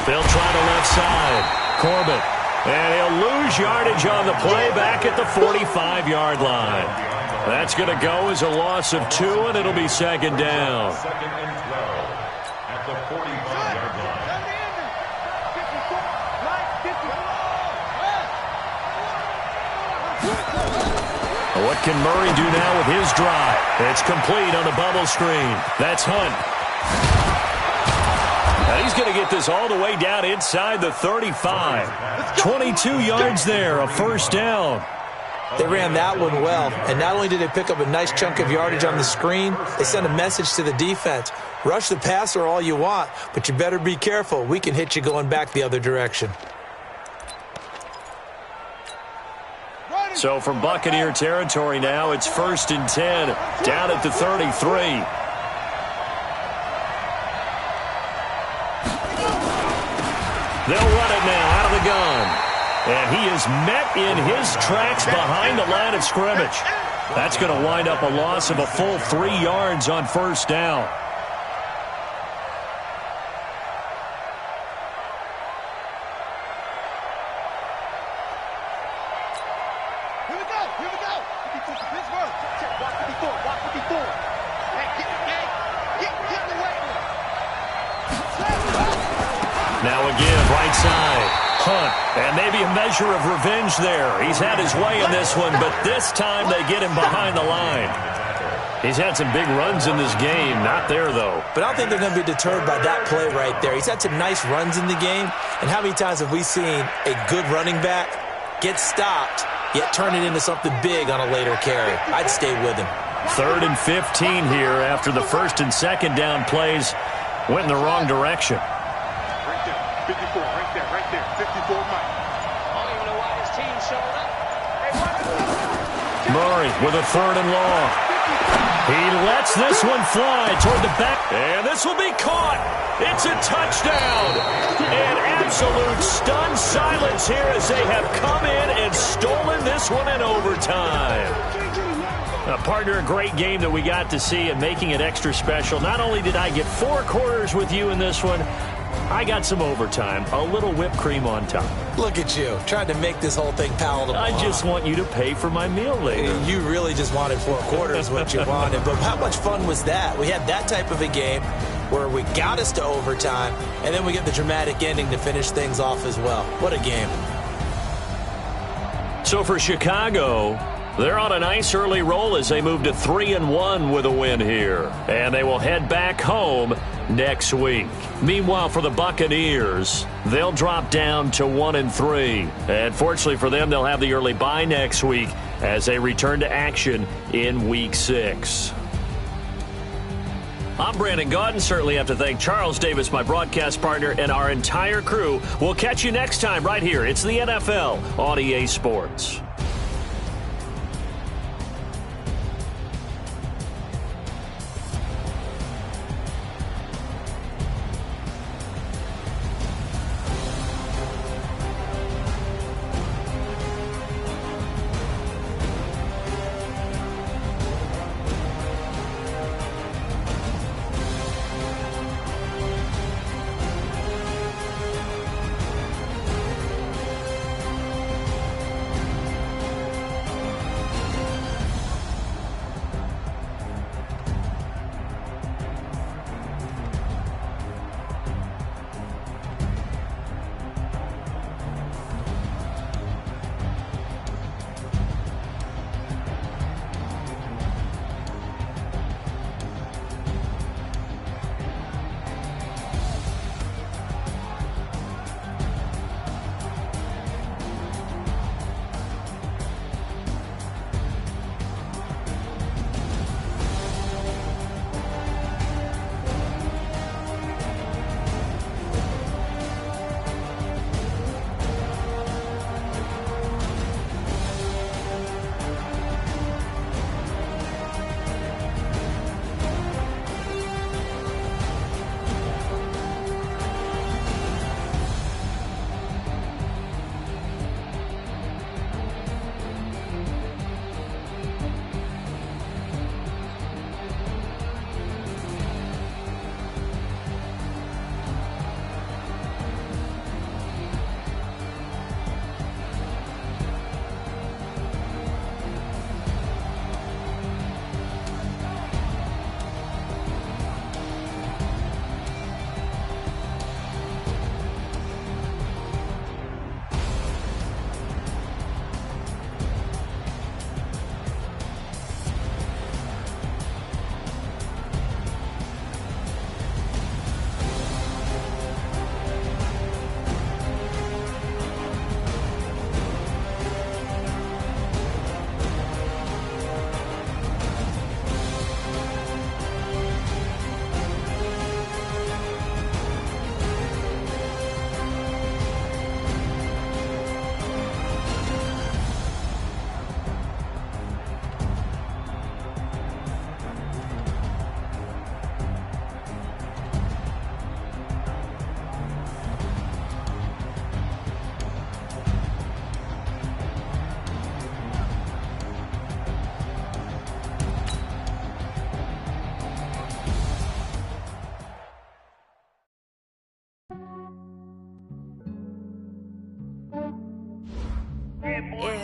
They'll try the left side. Corbett. And he'll lose yardage on the play back at the 45-yard line. That's going to go as a loss of 2, and it'll be 2nd down. 2nd and 12 at the 45-yard line. What can Murray do now with his drive? It's complete on the bubble screen. That's Hunt. Now he's going to get this all the way down inside the 35. 22 yards there, a 1st down. They ran that one well, and not only did they pick up a nice chunk of yardage on the screen, they sent a message to the defense. Rush the passer all you want, but you better be careful. We can hit you going back the other direction. So from Buccaneer territory now, it's 1st and 10, down at the 33. They'll run it now out of the gun. And he is met in his tracks behind the line of scrimmage. That's going to wind up a loss of a full 3 yards on 1st down. Here we go. 54 to Pittsburgh. Check, block 54. Hey, get the way. Now again, right side. Hunt, and maybe a measure of revenge there. He's had his way in this one, but this time they get him behind the line. He's had some big runs in this game. Not there, though. But I don't think they're going to be deterred by that play right there. He's had some nice runs in the game, and how many times have we seen a good running back get stopped, yet turn it into something big on a later carry? I'd stay with him. 3rd and 15 here after the 1st and 2nd down plays went in the wrong direction. Right there. 54, right there. 54 Mike. I don't even know why this team showed up. Murray with a 3rd and long. He lets this one fly toward the back. And this will be caught. It's a touchdown. And absolute stunned silence here as they have come in and stolen this one in overtime. Partner, a great game that we got to see and making it extra special. Not only did I get 4 quarters with you in this one, I got some overtime, a little whipped cream on top. Look at you, trying to make this whole thing palatable. I just want you to pay for my meal later. You really just wanted 4 quarters, what you wanted. But how much fun was that? We had that type of a game where we got us to overtime, and then we get the dramatic ending to finish things off as well. What a game. So for Chicago, they're on a nice early roll as they move to 3-1 with a win here. And they will head back home next week. Meanwhile, for the Buccaneers, they'll drop down to 1-3. And fortunately for them, they'll have the early bye next week as they return to action in Week 6. I'm Brandon Gaudin. Certainly have to thank Charles Davis, my broadcast partner, and our entire crew. We'll catch you next time right here. It's the NFL on EA Sports.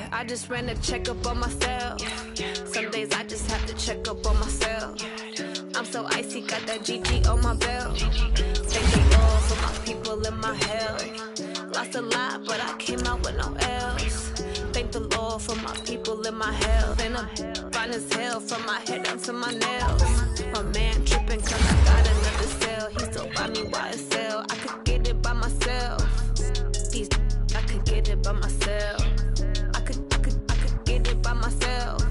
Yeah, I just ran a checkup on myself. Some days I just have to check up on myself. I'm so icy, got that GG on my belt. Thank the Lord for my people in my health. Lost a lot, but I came out with no L's. Thank the Lord for my people in my health. And I'm fine as hell from my head down to my nails. My man tripping cause I got another cell. He still buy me YSL. I could get it by myself. These I could get it by myself. I could get it by myself.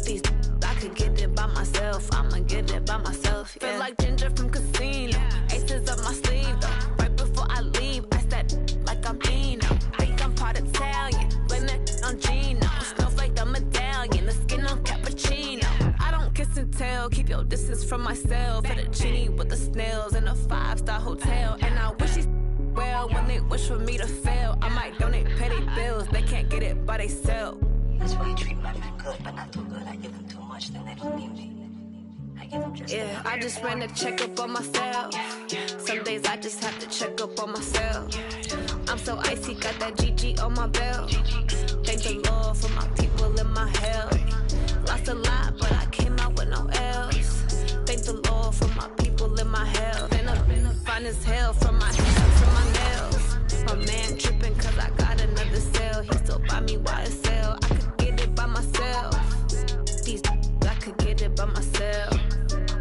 These I could get it by myself. I'ma get it by myself. Yeah. Feel like Ginger from Casino. Aces up my sleeve though. Right before I leave, I said like I'm Eno. Think I'm part Italian. Blame it on Gino. Snowflake the medallion. The skin on cappuccino. I don't kiss and tell. Keep your distance from myself. Hit a genie with the snails in a 5-star hotel. And I wish he's well when they wish for me to fail. I might donate petty bills. They can't get it by they sell. That's why I treat my men good, but not too good. I give them too much, then they don't need me. I give them just yeah, I just ran a checkup on myself. Some days I just have to check up on myself. I'm so icy, got that GG on my belt. Thank the Lord for my people in my health. Lost a lot, but I came out with no L's. Thank the Lord for my people in my health. And I'm fine as hell from my head down to my nails. My man tripping cause I got another cell. He still buy me YSL. I could get it by myself. These I could get it by myself.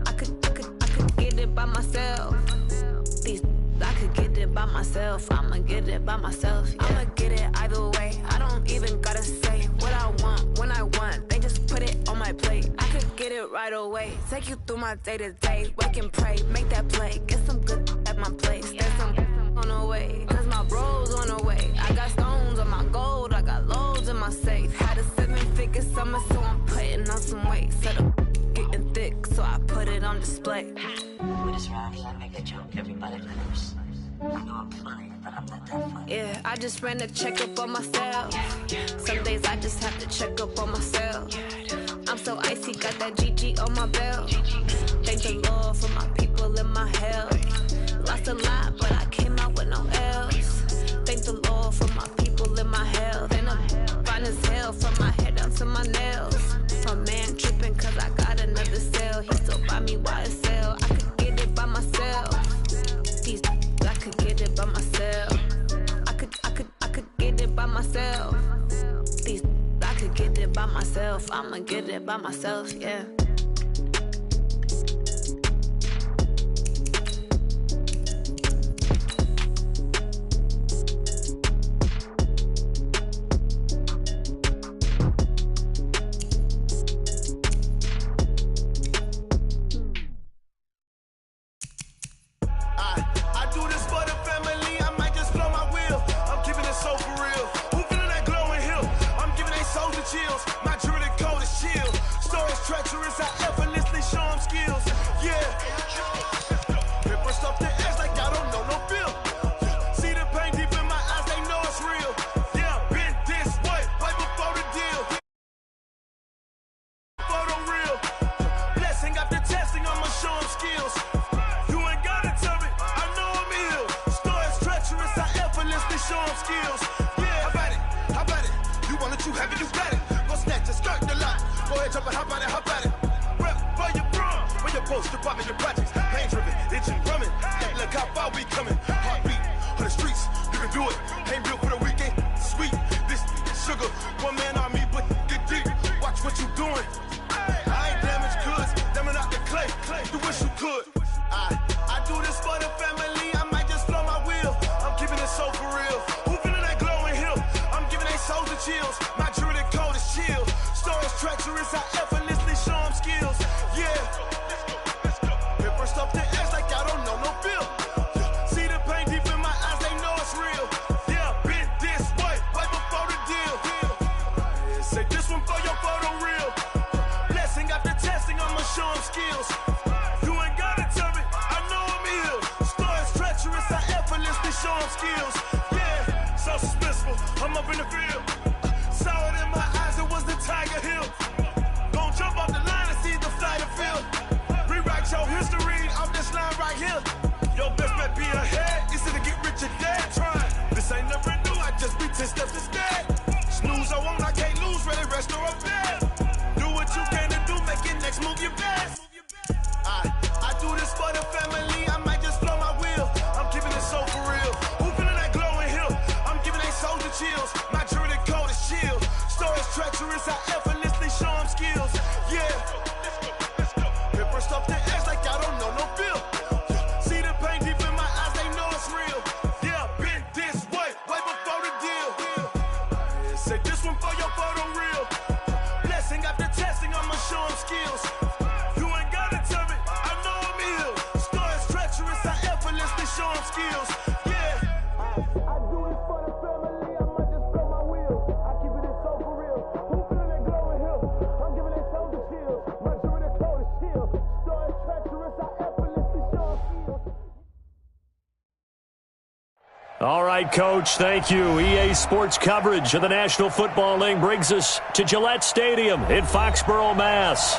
I could get it by myself. These I could get it by myself. I'ma get it by myself. Yeah. I'ma get it either way. I don't even gotta say what I want when I want. They just put it on my plate. I could get it right away. Take you through my day to day. Wake and pray, make that play. Get some good at my place. There's some on the way. Cause my bros on the way. I got stones on my gold. I got loads in my safe. Had a 7-figure summer, so I'm putting on some weight. Set up getting thick, so I put it on display. with this round, I make a joke, everybody laughs. I know I'm funny, but I'm not that funny. Yeah, I just ran a checkup on myself. Some days I just have to check up on myself. I'm so icy, got that GG on my belt. Thank the Lord for my people in my health. Lost a lot, but I came out with no L's. Thank the Lord for my people in my health. And I'm fine as hell from my head down to my nails. My man tripping cause I got another cell. He still buy me YSL. I could get it by myself. These I could get it by myself. I could get it by myself. These I could get it by myself. I'ma get it by myself, yeah. Snooze, I won't, I All right, Coach, thank you. EA Sports coverage of the National Football League brings us to Gillette Stadium in Foxborough, Mass.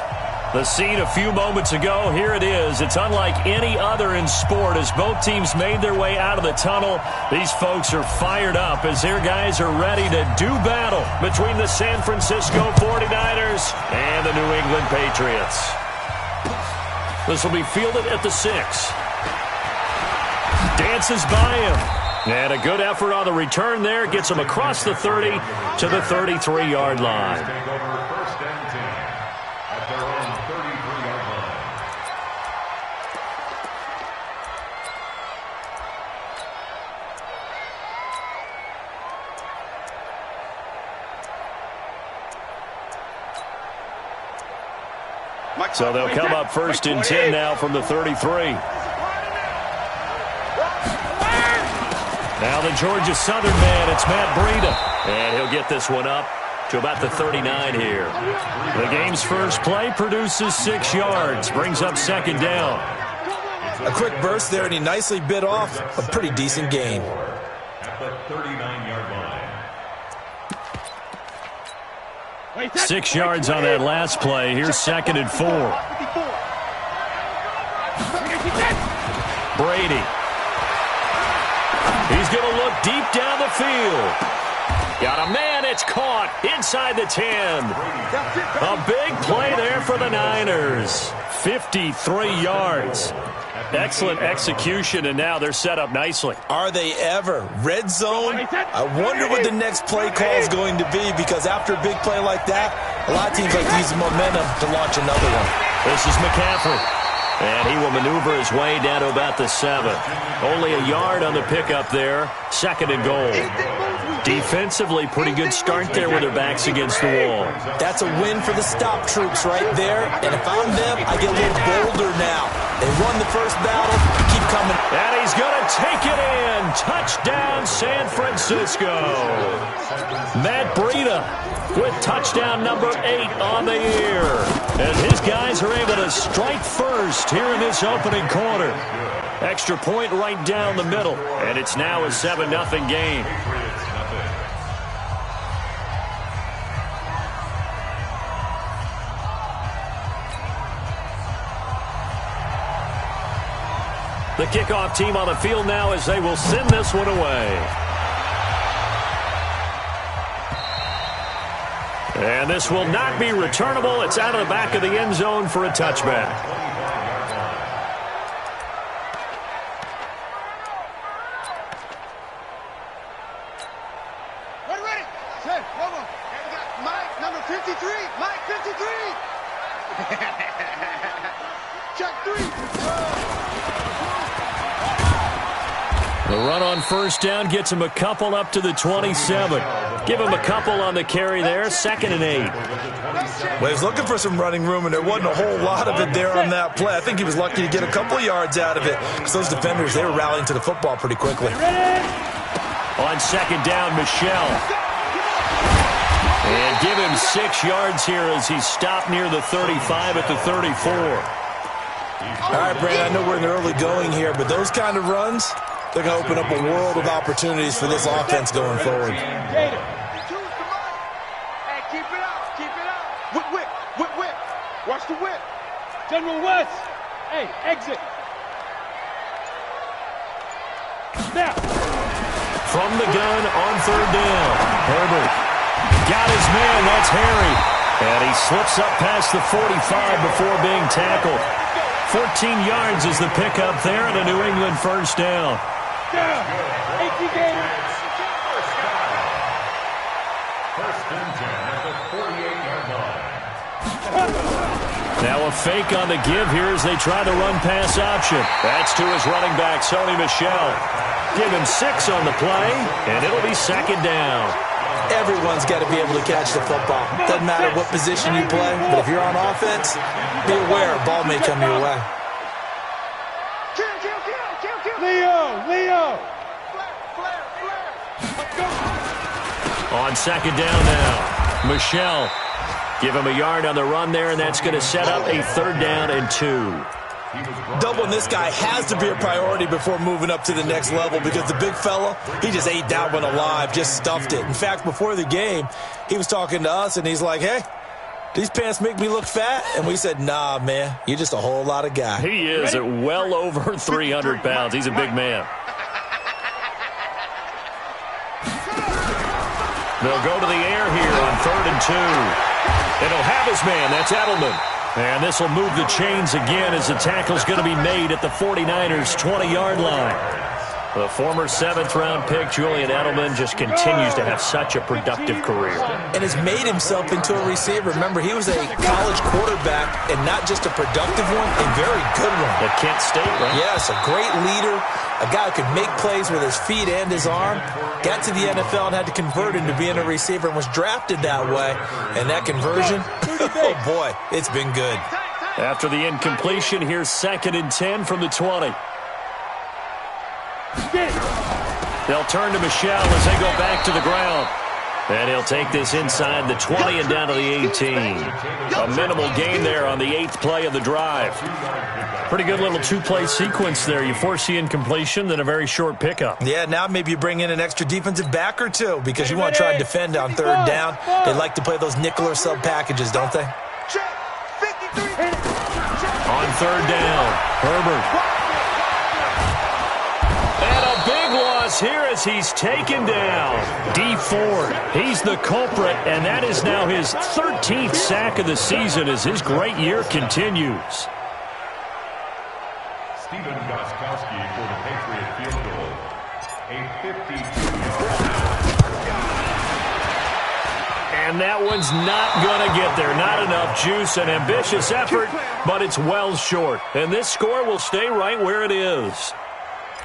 The scene a few moments ago, here it is. It's unlike any other in sport as both teams made their way out of the tunnel. These folks are fired up as their guys are ready to do battle between the San Francisco 49ers and the New England Patriots. This will be fielded at the 6. Dances by him. And a good effort on the return there. Gets him across the 30 to the 33-yard line. Take over first and 10 at their own 33-yard line. So they'll come up first and 10 now from the 33. Now the Georgia Southern man, it's Matt Breida. And he'll get this one up to about the 39 here. The game's first play produces 6 yards, brings up second down. A quick burst there, and he nicely bit off a pretty decent gain. At the 39-yard line. 6 yards on that last play. Here's second and 4. Brady. He's going to look deep down the field. Got a man. It's caught inside the 10. A big play there for the Niners. 53 yards. Excellent execution, and now they're set up nicely. Are they ever? Red zone? I wonder what the next play call is going to be, because after a big play like that, a lot of teams like to use the momentum to launch another one. This is McCaffrey. And he will maneuver his way down to about the 7. Only a yard on the pickup there. Second and goal. Defensively, pretty good start there with their backs against the wall. That's a win for the stop troops right there. And if I'm them, I get a little bolder now. They won the first battle. Keep coming. And he's going to take it in. Touchdown, San Francisco. Matt Breida with touchdown number 8 on the year. And his guys are able to strike first here in this opening quarter. Extra point right down the middle. And it's now a 7-0 game. The kickoff team on the field now as they will send this one away. And this will not be returnable. It's out of the back of the end zone for a touchback. Ready? Set. One more. And we got Mike, number 53. Mike, 53. Check 3. The run on first down gets him a couple up to the 27. Give him a couple on the carry there. Second and 8. Well, he was looking for some running room, and there wasn't a whole lot of it there on that play. I think he was lucky to get a couple of yards out of it, because those defenders, they were rallying to the football pretty quickly. On second down, Michelle. And give him 6 yards here as he stopped near the 35 at the 34. All right, Brandon, I know we're in the early going here, but those kind of runs, they're going to open up a world of opportunities for this offense going forward. Hey, keep it up, keep it up. Whip. Watch the whip. General West. Hey, exit. Snap. From the gun on third down. Herbert got his man. That's Harry. And he slips up past the 45 before being tackled. 14 yards is the pickup there and a New England first down. Down. 18 Gators. First and 10 at the 48-yard line. Now a fake on the give here as they try the run-pass option. That's to his running back, Sony Michel. Give him 6 on the play, and it'll be second down. Everyone's got to be able to catch the football. Doesn't matter what position you play, but if you're on offense, be aware a ball may come your way. Kill. Leo. Flare. Let's go. On second down now, Michel. Give him a yard on the run there, and that's going to set up a third down and 2. Doubling this guy has to be a priority before moving up to the next level because the big fella, he just ate that one alive, just stuffed it. In fact, before the game, he was talking to us, and he's like, hey, these pants make me look fat? And we said, nah, man, you're just a whole lot of guy. He is at well over 300 pounds. He's a big man. They'll go to the air here on 3rd and 2. And he'll have his man. That's Edelman. And this will move the chains again as the tackle's going to be made at the 49ers' 20-yard line. The former 7th-round pick, Julian Edelman, just continues to have such a productive career. And has made himself into a receiver. Remember, he was a college quarterback, and not just a productive one, a very good one. At Kent State, right? Yes, a great leader, a guy who could make plays with his feet and his arm. Got to the NFL and had to convert into being a receiver and was drafted that way. And that conversion, oh boy, it's been good. After the incompletion, here's 2nd and 10 from the 20. They'll turn to Michelle as they go back to the ground. And he'll take this inside the 20 and down to the 18. A minimal gain there on the 8th play of the drive. Pretty good little 2-play sequence there. You force the incompletion, then a very short pickup. Yeah, now maybe you bring in an extra defensive back or two because you want to try and defend on 3rd down. They like to play those nickel or sub packages, don't they? On 3rd down, Herbert. And a big loss here as he's taken down. D Ford, he's the culprit, and that is now his 13th sack of the season as his great year continues. Stephen Gostkowski for the Patriot field goal. A 52-yard. And that one's not going to get there. Not enough juice. An ambitious effort, but it's well short. And this score will stay right where it is.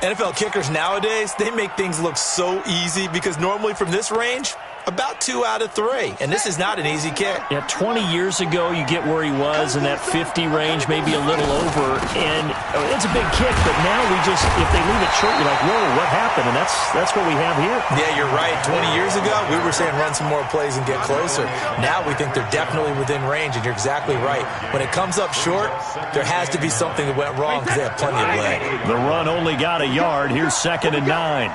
NFL kickers nowadays, they make things look so easy because normally from this range, about 2 out of 3. And this is not an easy kick. Yeah, 20 years ago, you get where he was in that 50 range, maybe a little over. And it's a big kick, but now we just, if they leave it short, you're like, whoa, what happened? And that's what we have here. Yeah, you're right. 20 years ago, we were saying run some more plays and get closer. Now we think they're definitely within range, and you're exactly right. When it comes up short, there has to be something that went wrong because they have plenty of leg. The run only got a yard. Here's 2nd and 9.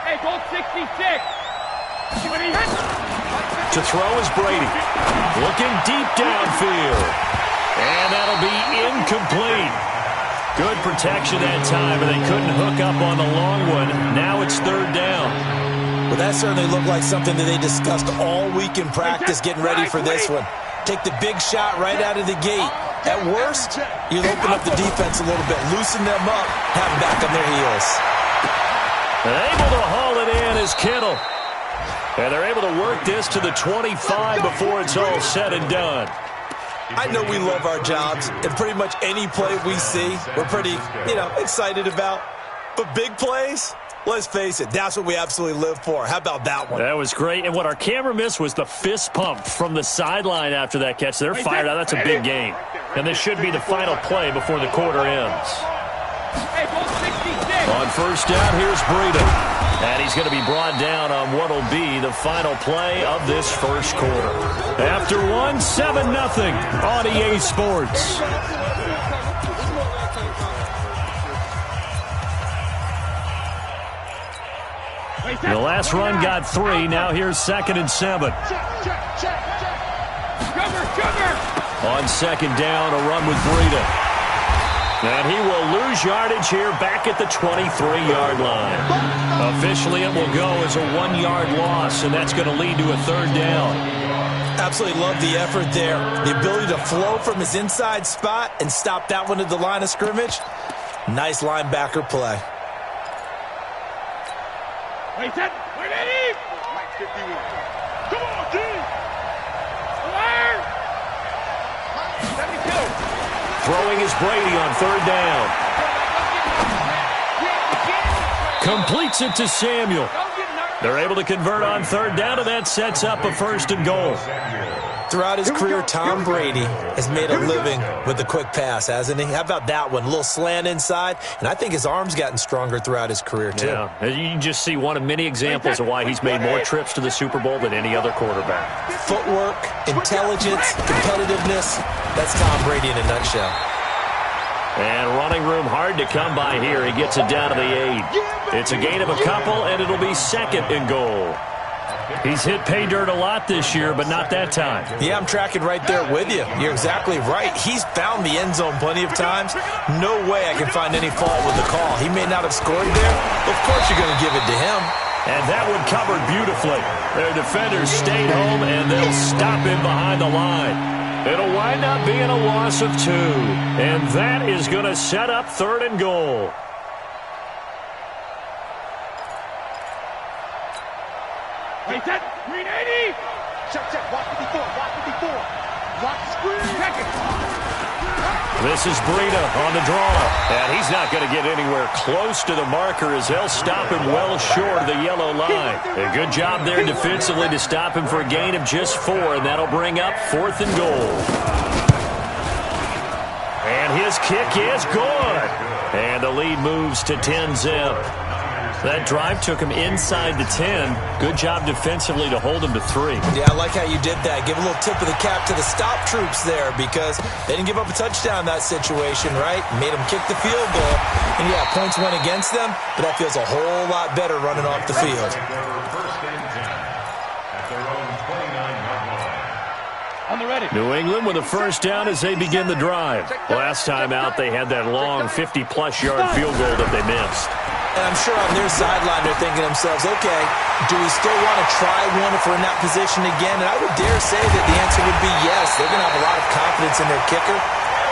Hey, go 66. To throw is Brady. Looking deep downfield. And that'll be incomplete. Good protection that time, and they couldn't hook up on the long one. Now it's 3rd down. Well, that certainly looked like something that they discussed all week in practice getting ready for this one. Take the big shot right out of the gate. At worst, you'll open up the defense a little bit, loosen them up, have them back on their heels. And able to haul it in is Kittle. And they're able to work this to the 25 before it's all said and done. I know we love our jobs, and pretty much any play we see, we're pretty, excited about. But big plays, let's face it, that's what we absolutely live for. How about that one? That was great. And what our camera missed was the fist pump from the sideline after that catch. They're fired out. That's a big game. And this should be the final play before the quarter ends. On 1st down, here's Breida. And he's going to be brought down on what will be the final play of this first quarter. After 1, 7-0 on EA Sports. The last run got 3. Now here's 2nd and 7. On 2nd down, a run with Breida. And he will lose yardage here back at the 23-yard line. Officially, it will go as a 1-yard loss, and that's going to lead to a 3rd down. Absolutely love the effort there. The ability to flow from his inside spot and stop that one at the line of scrimmage. Nice linebacker play. Wait, set. Wait, Eddie. Mike 51. Come on, D. Alert. 72. Throwing is Brady on 3rd down. Completes it to Samuel. They're able to convert on 3rd down, and that sets up a 1st and goal. Throughout his career, Tom Brady has made a living with the quick pass, hasn't he? How about that one? A little slant inside, and I think his arm's gotten stronger throughout his career, too. Yeah, you can just see one of many examples of why he's made more trips to the Super Bowl than any other quarterback. Footwork, intelligence, competitiveness, that's Tom Brady in a nutshell. And running room hard to come by here. He gets it down to the 8. It's a gain of a couple, and it'll be second and goal. He's hit pay dirt a lot this year, but not that time. Yeah, I'm tracking right there with you. You're exactly right. He's found the end zone plenty of times. No way I can find any fault with the call. He may not have scored there. Of course you're going to give it to him. And that one covered beautifully. Their defenders stayed home, and they'll stop him behind the line. It'll wind up being a loss of 2. And that is going to set up third and goal. Wait, that green 80. Check, watch 54, watch 54. Watch the screen. Check it. This is Breida on the draw. And he's not going to get anywhere close to the marker as they'll stop him well short of the yellow line. A good job there defensively to stop him for a gain of just 4, and that'll bring up 4th and goal. And his kick is good. And the lead moves to 10-zip. That drive took him inside the 10. Good job defensively to hold him to 3. Yeah, I like how you did that. Give a little tip of the cap to the stop troops there because they didn't give up a touchdown in that situation, right? Made them kick the field goal. And, yeah, points went against them, but that feels a whole lot better running off the field. New England with a first down as they begin the drive. Last time out, they had that long 50-plus yard field goal that they missed. And I'm sure on their sideline they're thinking to themselves, okay, do we still want to try one if we're in that position again? And I would dare say that the answer would be yes. They're going to have a lot of confidence in their kicker.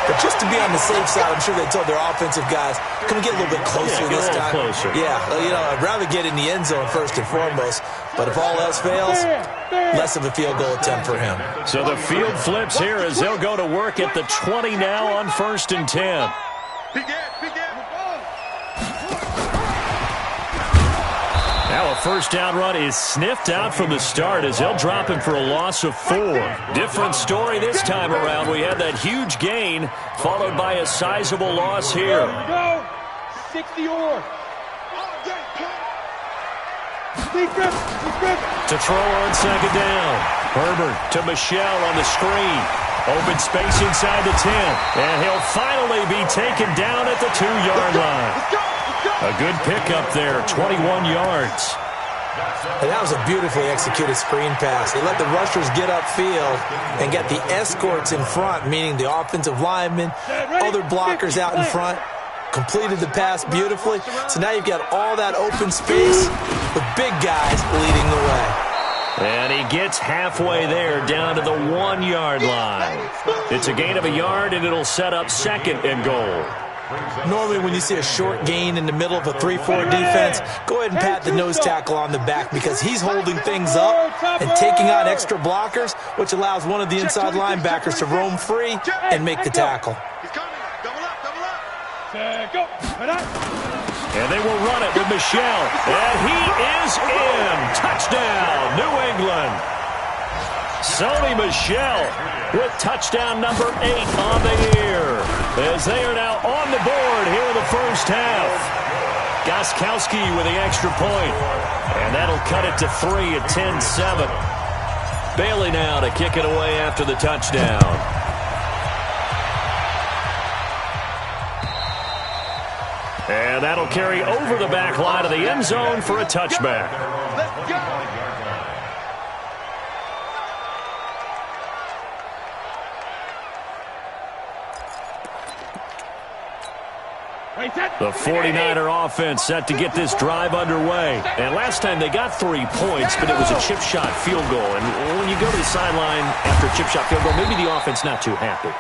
But just to be on the safe side, I'm sure they told their offensive guys, can we get a little bit closer this time? Closer. Yeah, I'd rather get in the end zone first and foremost. But if all else fails, less of a field goal attempt for him. So the field flips here as they'll go to work at the 20 now on 1st and 10. Now a first down run is sniffed out from the start as they'll drop him for a loss of 4. Different story this time around. We had that huge gain followed by a sizable loss here. Go! 60 or. To throw on second down. Herbert to Michelle on the screen. Open space inside the 10. And he'll finally be taken down at the 2-yard line. A good pickup there, 21 yards. And that was a beautifully executed screen pass. They let the rushers get upfield and get the escorts in front, meaning the offensive linemen, other blockers out in front. Completed the pass beautifully. So now you've got all that open space with big guys leading the way. And he gets halfway there down to the 1-yard line. It's a gain of a yard, and it'll set up 2nd and goal. Normally when you see a short gain in the middle of a 3-4 defense, go ahead and pat the nose tackle on the back because he's holding things up and taking on extra blockers, which allows one of the inside linebackers to roam free and make the tackle. And they will run it with Michelle. And he is in. Touchdown, New England. Sony Michel with touchdown number 8 on the year as they are now on the board here in the first half. Gostkowski with the extra point, and that'll cut it to 3 at 10-7. Bailey now to kick it away after the touchdown. And that'll carry over the back line of the end zone for a touchback. Let's go. The 49er offense set to get this drive underway. And last time they got 3 points, but it was a chip shot field goal. And when you go to the sideline after a chip shot field goal, maybe the offense not too happy.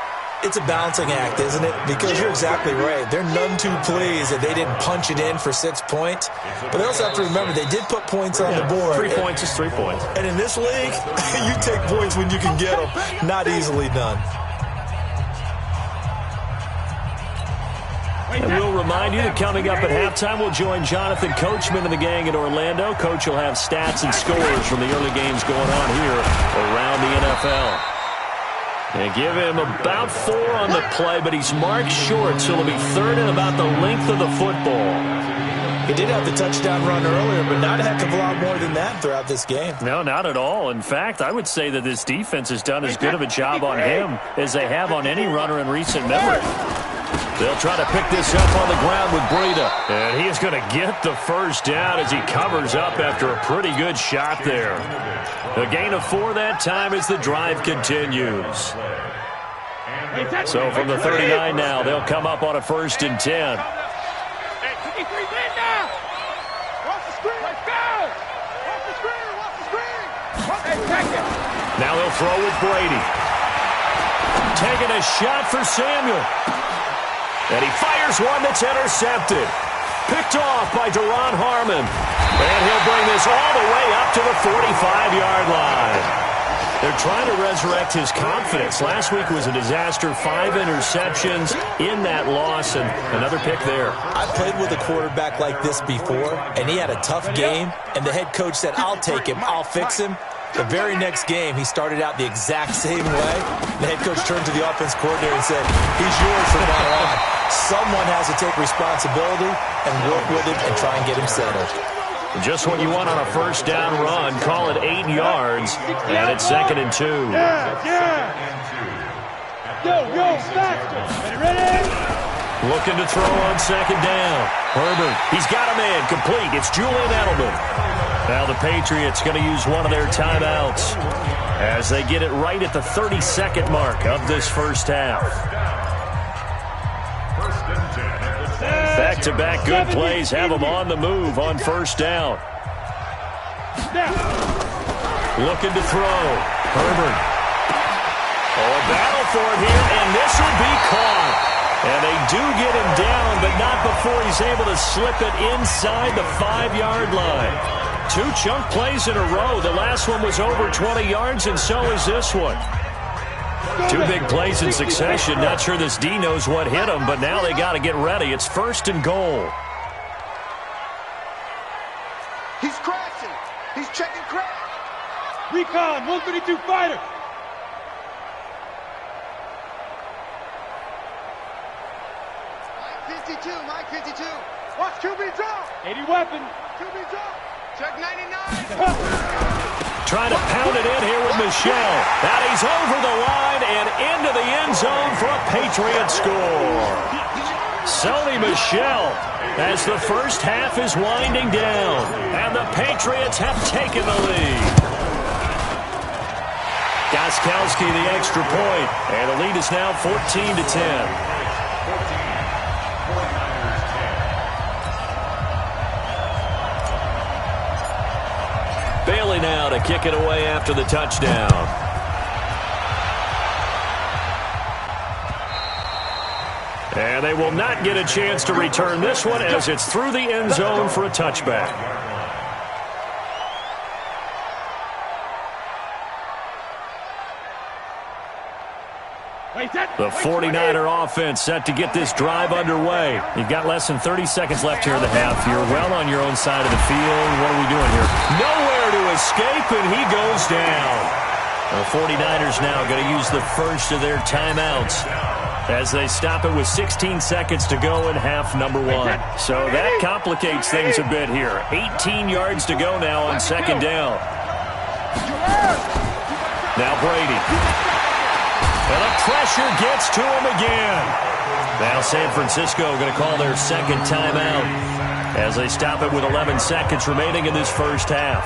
It's a balancing act, isn't it? Because you're exactly right. They're none too pleased that they didn't punch it in for 6 points. But they also have to remember they did put points on the board. 3 points is 3 points. And in this league, you take points when you can get them. Not easily done. And we'll remind you that coming up at halftime, we'll join Jonathan Coachman and the gang in Orlando. Coach will have stats and scores from the early games going on here around the NFL. And give him about 4 on the play, but he's marked short, so it'll be 3rd and about the length of the football. He did have the touchdown run earlier, but not a heck of a lot more than that throughout this game. No, not at all. In fact, I would say that this defense has done as good of a job on him as they have on any runner in recent memory. They'll try to pick this up on the ground with Breida. And he is going to get the first down as he covers up after a pretty good shot there. A gain of 4 that time as the drive continues. So from the 39 now, they'll come up on a 1st and 10. Now they'll throw with Brady. Taking a shot for Samuel. And he fires one that's intercepted. Picked off by Deron Harmon. And he'll bring this all the way up to the 45-yard line. They're trying to resurrect his confidence. Last week was a disaster. 5 interceptions in that loss, and another pick there. I played with a quarterback like this before, and he had a tough game, and the head coach said, I'll take him, I'll fix him. The very next game, he started out the exact same way. The head coach turned to the offense coordinator and said, he's yours from now on. Someone has to take responsibility and work with him and try and get him settled. Just what you want on a 1st down run. Call it 8 yards, and it's 2nd and 2. Go, faster. Ready? Looking to throw on 2nd down. Herbert, he's got a man complete. It's Julian Edelman. Now the Patriots going to use one of their timeouts as they get it right at the 32nd mark of this first half. Back-to-back good plays have them on the move on 1st down. Looking to throw. Herbert. Oh, a battle for it here, and this will be caught. And they do get him down, but not before he's able to slip it inside the 5-yard line. 2 chunk plays in a row. The last one was over 20 yards, and so is this one. 2 big plays in succession. Not sure this D knows what hit him, but now they got to get ready. It's 1st and goal. He's crashing. He's checking crash. Recon, 132 fighter. Mike 52. Watch QB drop. 80 weapon. QB drop. Check 99. Trying to pound it in here with Michel. And he's over the line and into the end zone for a Patriot score. Sony Michel as the first half is winding down. And the Patriots have taken the lead. Gostkowski the extra point. And the lead is now 14-10. Bailey now to kick it away after the touchdown. And they will not get a chance to return this one as it's through the end zone for a touchback. The 49er offense set to get this drive underway. You've got less than 30 seconds left here in the half. You're well on your own side of the field. What are we doing here? Nowhere to escape, and he goes down. The 49ers now going to use the first of their timeouts as they stop it with 16 seconds to go in half number 1. So that complicates things a bit here. 18 yards to go now on 2nd down. Now Brady. And the pressure gets to him again. Now San Francisco going to call their 2nd timeout as they stop it with 11 seconds remaining in this first half.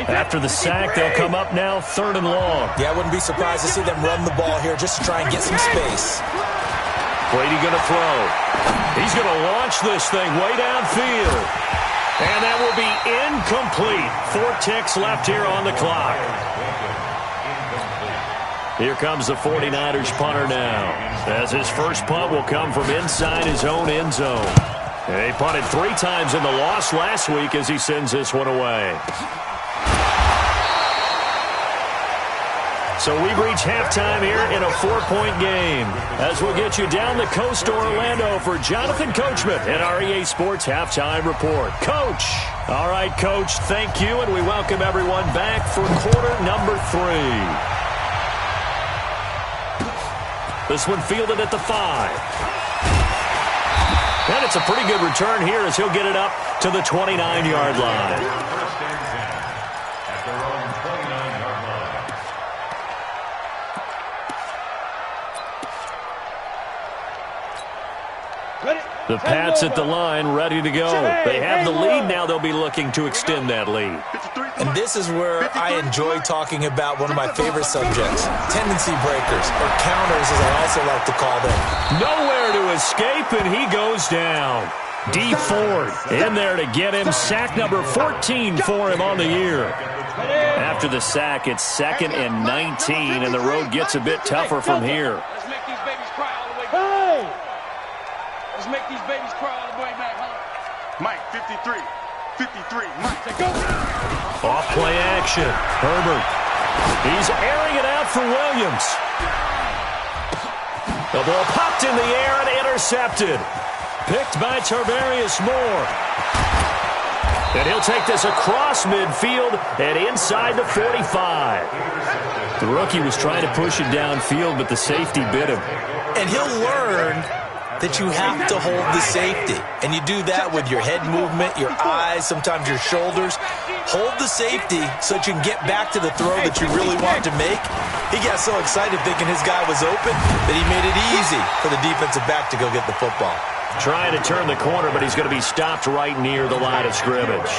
After the sack, they'll come up now 3rd and long. Yeah, I wouldn't be surprised to see them run the ball here just to try and get some space. Brady going to throw. He's going to launch this thing way downfield. And that will be incomplete. 4 ticks left here on the clock. Here comes the 49ers punter now, as his first punt will come from inside his own end zone. And he punted 3 times in the loss last week as he sends this one away. So we've reached halftime here in a 4-point game as we'll get you down the coast to Orlando for Jonathan Coachman in our EA Sports Halftime Report. Coach. All right, Coach, thank you, and we welcome everyone back for quarter number 3. This one fielded at the 5. And it's a pretty good return here as he'll get it up to the 29-yard line. The Pats at the line, ready to go. They have the lead now. They'll be looking to extend that lead. And this is where I enjoy talking about one of my favorite subjects, tendency breakers, or counters as I also like to call them. Nowhere to escape, and he goes down. D. Ford in there to get him. Sack number 14 for him on the year. After the sack, it's 2nd and 19, and the road gets a bit tougher from here. Let's make these babies cry all the way back. Let's make these babies cry all the way back, huh? Mike, 53. 53, Mike. Go. Off play action. Herbert. He's airing it out for Williams. The ball popped in the air and intercepted. Picked by Tarvarius Moore. And he'll take this across midfield and inside the 45. The rookie was trying to push it downfield, but the safety bit him. And he'll learn that you have to hold the safety. And you do that with your head movement, your eyes, sometimes your shoulders. Hold the safety so that you can get back to the throw that you really want to make. He got so excited thinking his guy was open that he made it easy for the defensive back to go get the football. Trying to turn the corner, but he's going to be stopped right near the line of scrimmage.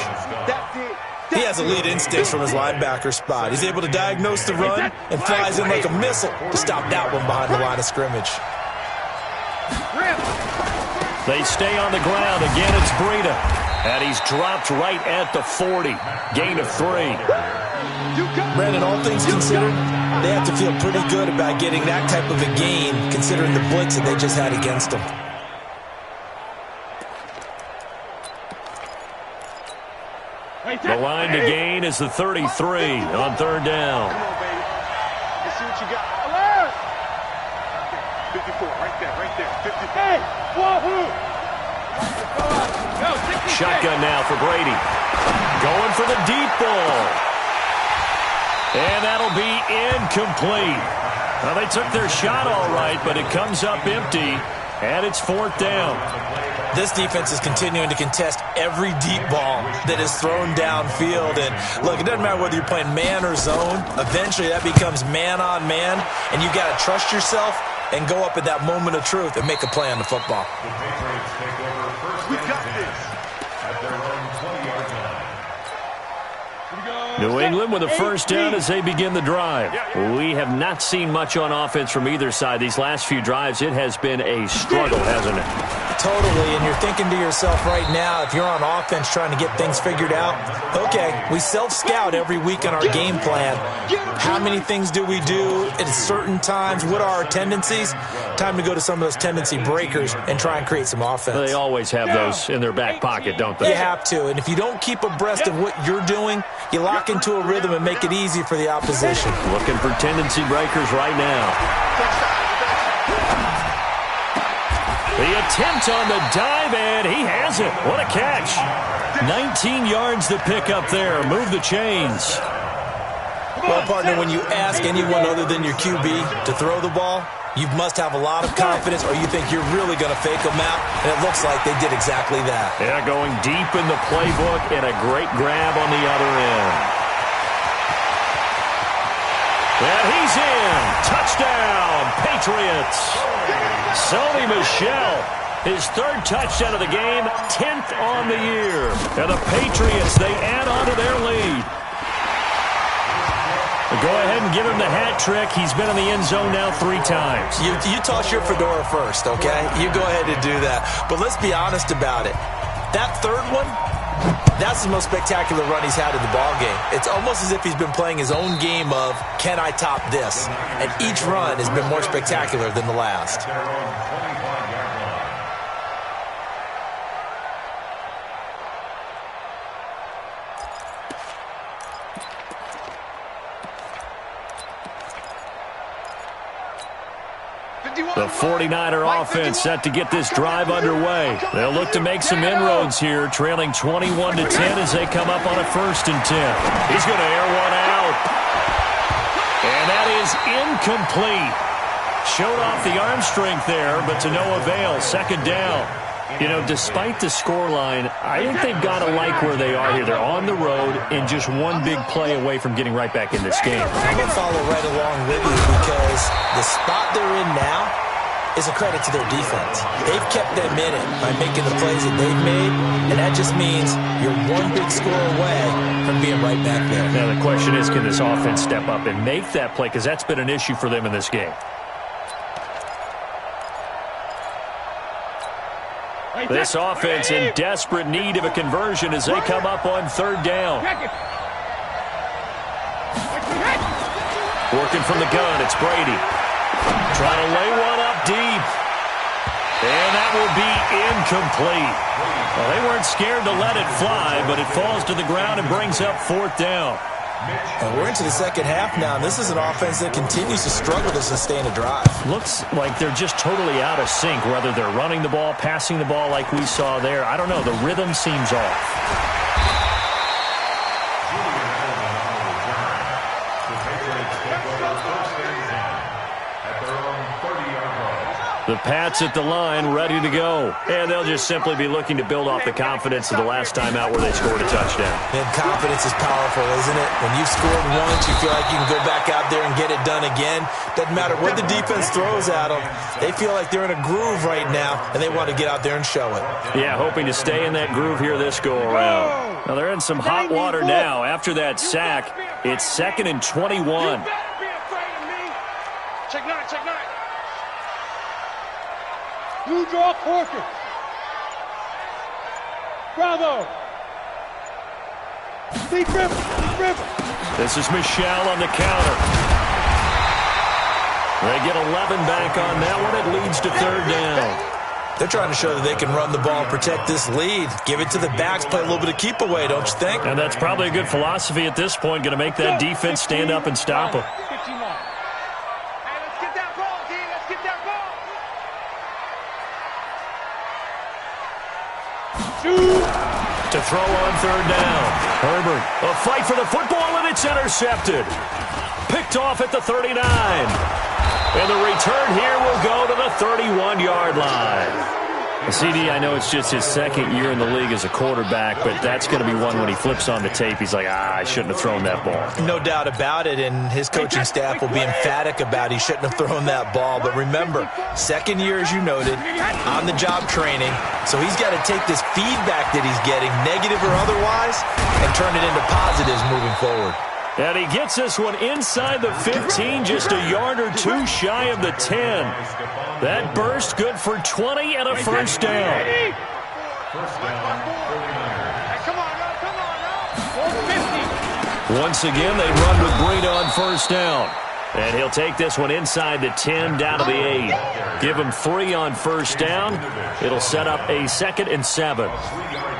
He has elite instincts from his linebacker spot. He's able to diagnose the run and flies in like a missile to stop that one behind the line of scrimmage. They stay on the ground. Again, it's Breida. And he's dropped right at the 40. Gain of 3. Brandon, all things considered, they have to feel pretty good about getting that type of a gain, considering the blitz that they just had against them. The line to gain is the 33 on 3rd down. Come on, baby. Let's see what you got. 54, right there, 54. Hey, wahoo! Shotgun now for Brady. Going for the deep ball. And that'll be incomplete. Well, they took their shot all right, but it comes up empty, and it's 4th down. This defense is continuing to contest every deep ball that is thrown downfield. And look, it doesn't matter whether you're playing man or zone. Eventually, that becomes man on man, and you got to trust yourself and go up at that moment of truth and make a play on the football. We got this. At their own 20-yard line. New England with a first down as they begin the drive. We have not seen much on offense from either side. These last few drives, it has been a struggle, hasn't it? Totally, and you're thinking to yourself right now, if you're on offense trying to get things figured out, okay, we self-scout every week on our game plan. How many things do we do at certain times? What are our tendencies? Time to go to some of those tendency breakers and try and create some offense. They always have those in their back pocket, don't they? You have to, and if you don't keep abreast of what you're doing, you lock into a rhythm and make it easy for the opposition. Looking for tendency breakers right now. The attempt on the dive, and he has it. What a catch. 19 yards to pick up there. Move the chains. Well, partner, when you ask anyone other than your QB to throw the ball, you must have a lot of confidence, or you think you're really going to fake them out, and it looks like they did exactly that. Yeah, going deep in the playbook, and a great grab on the other end. And he's in. Touchdown, Patriots. Sony Michel, his 3rd touchdown of the game, 10th on the year. And the Patriots, they add on to their lead. Go ahead and give him the hat trick. He's been in the end zone now 3 times. You toss your fedora first, okay? You go ahead and do that. But let's be honest about it. That 3rd one, that's the most spectacular run he's had in the ballgame. It's almost as if he's been playing his own game of, can I top this? And each run has been more spectacular than the last. The 49er offense set to get this drive underway. They'll look to make some inroads here, trailing 21-10 as they come up on a 1st and 10. He's going to air one out. And that is incomplete. Showed off the arm strength there, but to no avail. 2nd down. You know, despite the scoreline, I think they've got to like where they are here. They're on the road and just one big play away from getting right back in this game. I'm going to follow right along with you because the spot they're in now, is a credit to their defense. They've kept them in it by making the plays that they've made, and that just means you're one big score away from being right back there. Now the question is, can this offense step up and make that play? Because that's been an issue for them in this game. This offense in desperate need of a conversion as they come up on third down. Working from the gun, it's Brady. Trying to lay one up deep. And that will be incomplete. Well, they weren't scared to let it fly, but it falls to the ground and brings up fourth down. And we're into the second half now, and this is an offense that continues to struggle to sustain a drive. Looks like they're just totally out of sync, whether they're running the ball, passing the ball like we saw there. I don't know. The rhythm seems off. The Pats at the line, ready to go. And they'll just simply be looking to build off the confidence of the last time out where they scored a touchdown. And confidence is powerful, isn't it? When you've scored once, you feel like you can go back out there and get it done again. Doesn't matter what the defense throws at them. They feel like they're in a groove right now, and they want to get out there and show it. Yeah, hoping to stay in that groove here this go-around. Now, they're in some hot water now. After that sack, it's 2nd and 21. Check nine, check nine. You draw Corker. Bravo. Deep river, deep river. This is Michelle on the counter. They get 11 back on that one. It leads to third down. They're trying to show that they can run the ball and protect this lead. Give it to the backs, play a little bit of keep away, don't you think? And that's probably a good philosophy at this point. Going to make that defense stand up and stop them. To throw on third down. Herbert, a fight for the football, and it's intercepted. Picked off at the 39. And the return here will go to the 31-yard line. CD, I know it's just his second year in the league as a quarterback, but that's going to be one when he flips on the tape. He's like, I shouldn't have thrown that ball. No doubt about it, and his coaching staff will be emphatic about he shouldn't have thrown that ball. But remember, second year, as you noted, on-the-job training, so he's got to take this feedback that he's getting, negative or otherwise, and turn it into positives moving forward. And he gets this one inside the 15, just a yard or two shy of the 10. That burst good for 20 and a first down. Once again, they run with Breida on first down. And he'll take this one inside the 10 down to the 8. Give him 3 on first down. It'll set up a 2nd and 7.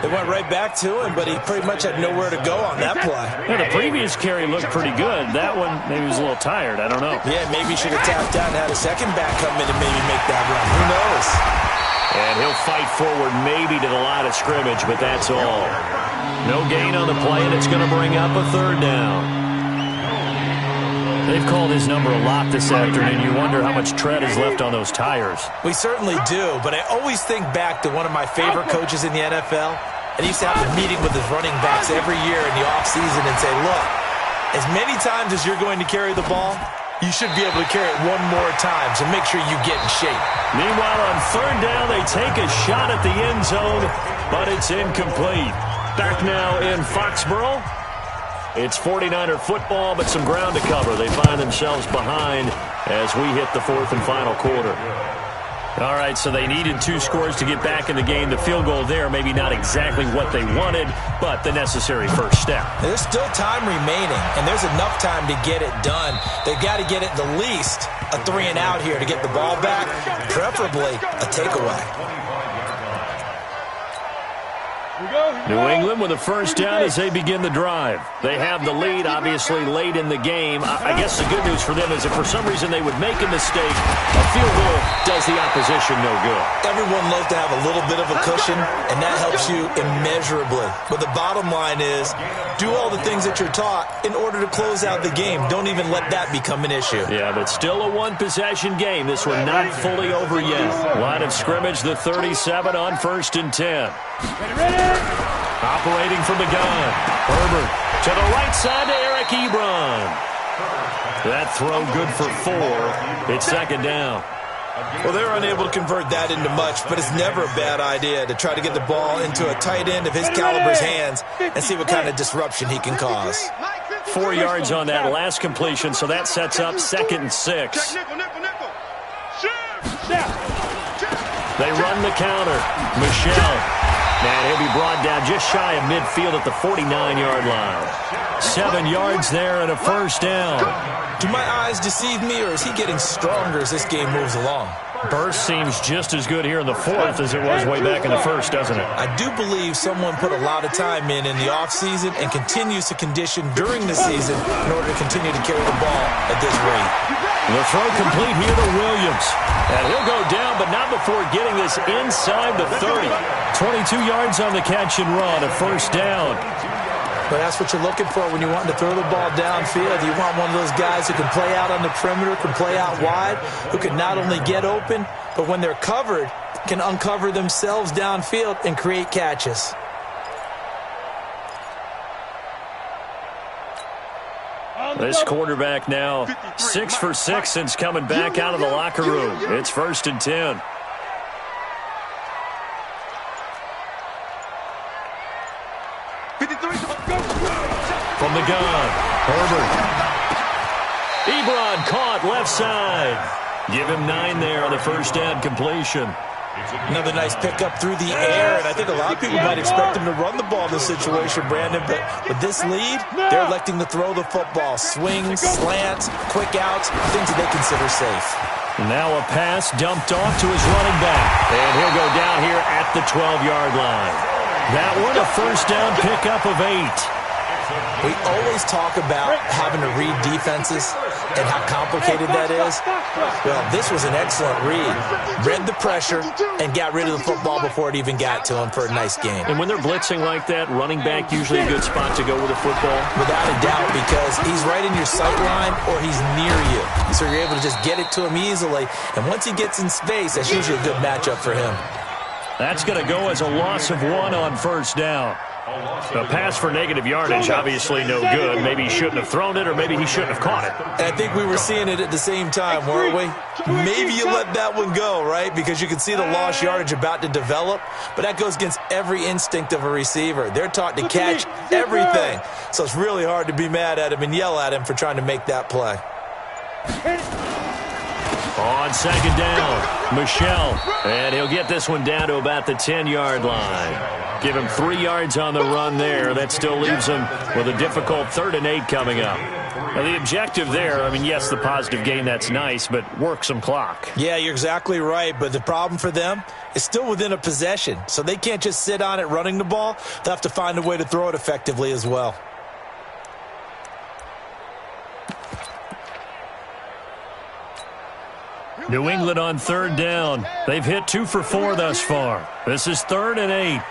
They went right back to him, but he pretty much had nowhere to go on that play. Yeah, the previous carry looked pretty good. That one, maybe he was a little tired. I don't know. Yeah, maybe he should have tapped out and had a second back come in and maybe make that run. Who knows? And he'll fight forward maybe to the line of scrimmage, but that's all. No gain on the play, and it's going to bring up a third down. They've called his number a lot this afternoon. You wonder how much tread is left on those tires. We certainly do, but I always think back to one of my favorite coaches in the NFL, and he used to have a meeting with his running backs every year in the offseason and say, look, as many times as you're going to carry the ball, you should be able to carry it one more time, so make sure you get in shape. Meanwhile, on third down, they take a shot at the end zone, but it's incomplete. Back now in Foxborough. It's 49er football, but some ground to cover. They find themselves behind as we hit the 4th and final quarter. All right, so they needed 2 scores to get back in the game. The field goal there, maybe not exactly what they wanted, but the necessary first step. There's still time remaining, and there's enough time to get it done. They've got to get it the least a 3-and-out here to get the ball back, preferably a takeaway. New England with a first down as they begin the drive. They have the lead, obviously, late in the game. I guess the good news for them is if for some reason they would make a mistake, a field goal does the opposition no good. Everyone loves to have a little bit of a cushion, and that helps you immeasurably. But the bottom line is, do all the things that you're taught in order to close out the game. Don't even let that become an issue. Yeah, but still a one-possession game. This one not fully over yet. Line of scrimmage, the 37 on 1st and 10. Operating from the gun. Herbert to the right side to Eric Ebron. That throw good for 4. It's 2nd down. Well, they were unable to convert that into much, but it's never a bad idea to try to get the ball into a tight end of his caliber's hands and see what kind of disruption he can cause. 4 yards on that last completion, so that sets up 2nd and 6. They run the counter. Michelle. And he'll be brought down just shy of midfield at the 49-yard line. 7 yards there and a first down. Do my eyes deceive me, or is he getting stronger as this game moves along? Burst seems just as good here in the 4th as it was way back in the 1st, doesn't it? I do believe someone put a lot of time in the offseason and continues to condition during the season in order to continue to carry the ball at this rate. The throw complete here to Williams. And he'll go down, but not before getting this inside the 30. 22 yards on the catch and run, a first down. But that's what you're looking for when you want to throw the ball downfield. You want one of those guys who can play out on the perimeter, can play out wide, who can not only get open, but when they're covered, can uncover themselves downfield and create catches. This quarterback now 6 for 6 since coming back out of the locker room. It's 1st and 10. From the gun, Herbert. Ebron caught left side. Give him 9 there on the first down completion. Another nice pickup through the air, and I think a lot of people might expect him to run the ball in this situation, Brandon, but with this lead, they're electing to throw the football. Swings, slants, quick outs, things that they consider safe. Now a pass dumped off to his running back, and he'll go down here at the 12-yard line. That one a first down pickup of 8. We always talk about having to read defenses and how complicated that is. Well, this was an excellent read. Read the pressure and got rid of the football before it even got to him for a nice game. And when they're blitzing like that, running back usually a good spot to go with a football? Without a doubt, because he's right in your sight line or he's near you. So you're able to just get it to him easily. And once he gets in space, that's usually a good matchup for him. That's going to go as a loss of 1 on first down. A pass for negative yardage, obviously no good. Maybe he shouldn't have thrown it, or maybe he shouldn't have caught it. And I think we were seeing it at the same time, weren't we? Maybe you let that one go, right? Because you can see the lost yardage about to develop, but that goes against every instinct of a receiver. They're taught to catch everything. So it's really hard to be mad at him and yell at him for trying to make that play. On second down, Michelle. And he'll get this one down to about the 10-yard line. Give him 3 yards on the run there. That still leaves him with a difficult 3rd and 8 coming up. Now, the objective there, I mean, yes, the positive gain, that's nice, but work some clock. Yeah, you're exactly right, but the problem for them is still within a possession. So they can't just sit on it running the ball. They'll have to find a way to throw it effectively as well. New England on 3rd down. They've hit 2 for 4 thus far. This is 3rd and 8.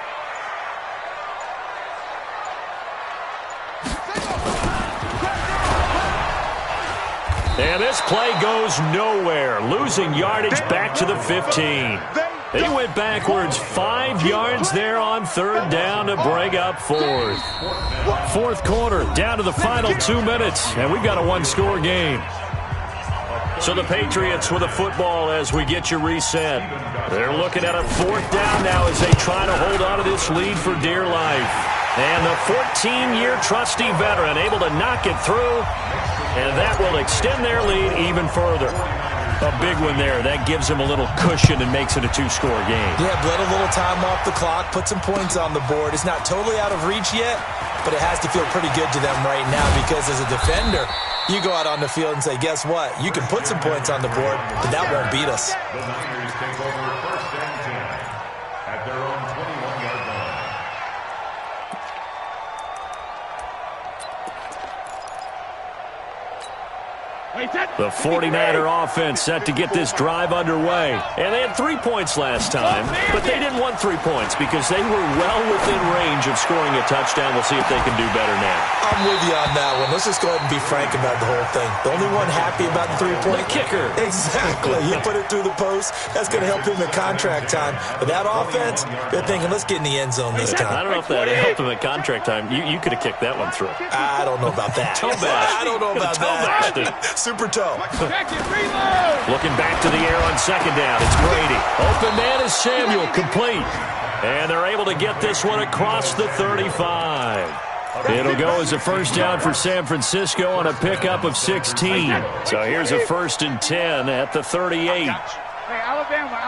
And this play goes nowhere. Losing yardage back to the 15. He went backwards 5 yards there on 3rd down to bring up 4th. 4th quarter, down to the final 2 minutes, and we've got a 1-score game. So the Patriots with a football as we get you reset. They're looking at a 4th down now as they try to hold on to this lead for dear life. And the 14-year trusty veteran able to knock it through, and that will extend their lead even further. A big one there. That gives them a little cushion and makes it a 2-score game. Yeah, bled a little time off the clock, put some points on the board. It's not totally out of reach yet, but it has to feel pretty good to them right now because as a defender, you go out on the field and say, guess what? You can put some points on the board, but that won't beat us. The Niners take over 1st and 10 at their own 21-yard line. The 49er offense set to get this drive underway. And they had 3 points last time, but they didn't want 3 points because they were well within range of scoring a touchdown. We'll see if they can do better now. I'm with you on that one. Let's just go ahead and be frank about the whole thing. The only one happy about the 3-point. The kicker. Exactly. You put it through the post. That's going to help him in contract time. But that offense, they're thinking, let's get in the end zone this time. I don't know if that helped him at contract time. You could have kicked that one through. I don't know about that. Toe bash. I don't know about that. Super sleeper toe. Looking back to the air on second down. It's Brady. Open man is Samuel, complete. And they're able to get this one across the 35. It'll go as a first down for San Francisco on a pickup of 16. So here's a 1st and 10 at the 38. Hey, Alabama.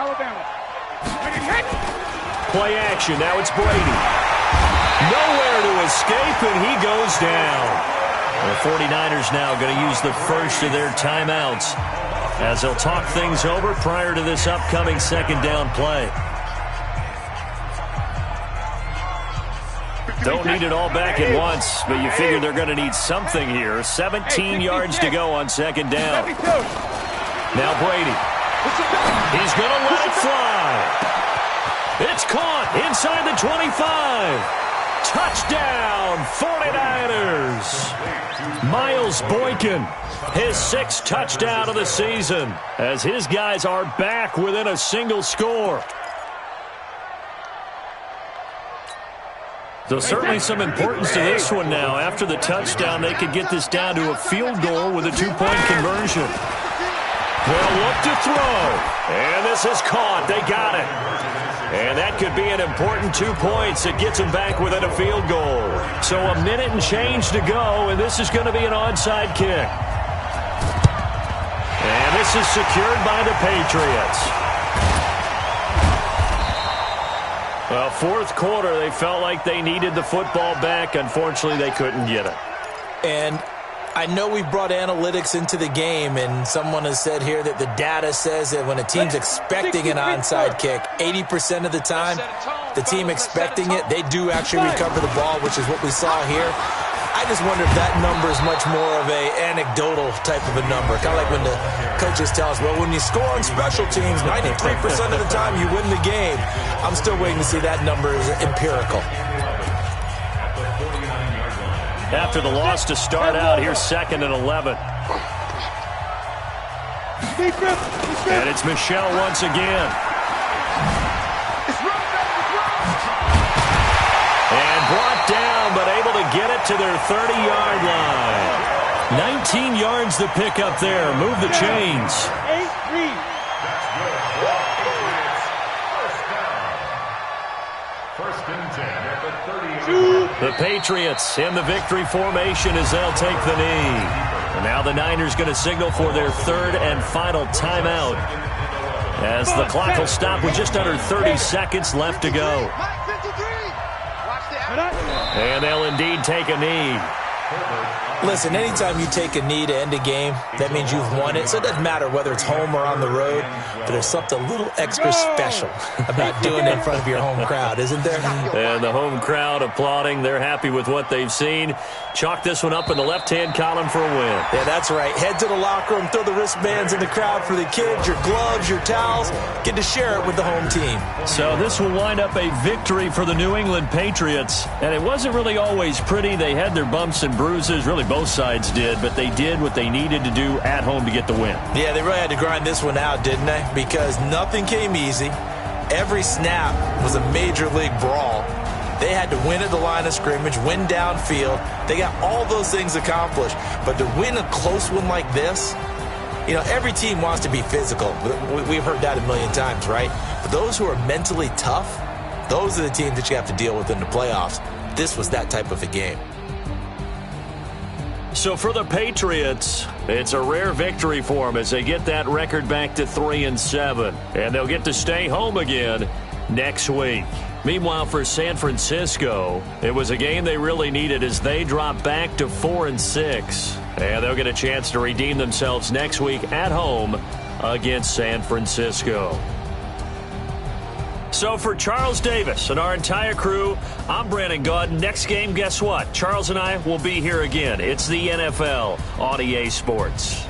Play action. Now it's Brady. Nowhere to escape, and he goes down. The 49ers now going to use the first of their timeouts as they'll talk things over prior to this upcoming second down play. Don't need it all back at once, but you figure they're going to need something here. 17 yards to go on second down. Now Brady. He's going to let it fly. It's caught inside the 25. Touchdown, 49ers. Miles Boykin, his 6th touchdown of the season, as his guys are back within a single score. So certainly some importance to this one now. After the touchdown, they could get this down to a field goal with a 2-point conversion. They'll look to throw. And this is caught. They got it. And that could be an important 2 points that gets them back within a field goal. So a minute and change to go, and this is going to be an onside kick. And this is secured by the Patriots. Well, fourth quarter, they felt like they needed the football back. Unfortunately, they couldn't get it. And I know we brought analytics into the game, and someone has said here that the data says that when a team's expecting an onside kick, 80% of the time, the team expecting it, they do actually recover the ball, which is what we saw here. I just wonder if that number is much more of a anecdotal type of a number. Kind of like when the coaches tell us, well, when you score on special teams, 93% of the time you win the game. I'm still waiting to see that number is empirical. After the loss to start out, here's 2nd and 11. And it's Michel once again. And brought down, but able to get it to their 30-yard line. 19 yards to pick up there. Move the chains. 8-3. First and 10 at the 38. The Patriots in the victory formation as they'll take the knee. And now the Niners going to signal for their 3rd and final timeout as the clock will stop with just under 30 seconds left to go. And they'll indeed take a knee. Listen, anytime you take a knee to end a game, that means you've won it. So it doesn't matter whether it's home or on the road, but there's something a little extra special about doing it in front of your home crowd, isn't there? And the home crowd applauding. They're happy with what they've seen. Chalk this one up in the left-hand column for a win. Yeah, that's right. Head to the locker room, throw the wristbands in the crowd for the kids, your gloves, your towels. Get to share it with the home team. So this will wind up a victory for the New England Patriots. And it wasn't really always pretty. They had their bumps and bruises. Really, both sides did. But they did what they needed to do at home to get the win. Yeah, they really had to grind this one out, didn't they? Because nothing came easy. Every snap was a major league brawl. They had to win at the line of scrimmage, win downfield. They got all those things accomplished. But to win a close one like this, you know, every team wants to be physical. We've heard that a million times, right? But those who are mentally tough, those are the teams that you have to deal with in the playoffs. This was that type of a game. So for the Patriots, it's a rare victory for them as they get that record back to 3-7. And they'll get to stay home again next week. Meanwhile, for San Francisco, it was a game they really needed as they drop back to 4-6. And they'll get a chance to redeem themselves next week at home against San Francisco. So for Charles Davis and our entire crew, I'm Brandon Gaud. Next game, guess what? Charles and I will be here again. It's the NFL on EA Sports.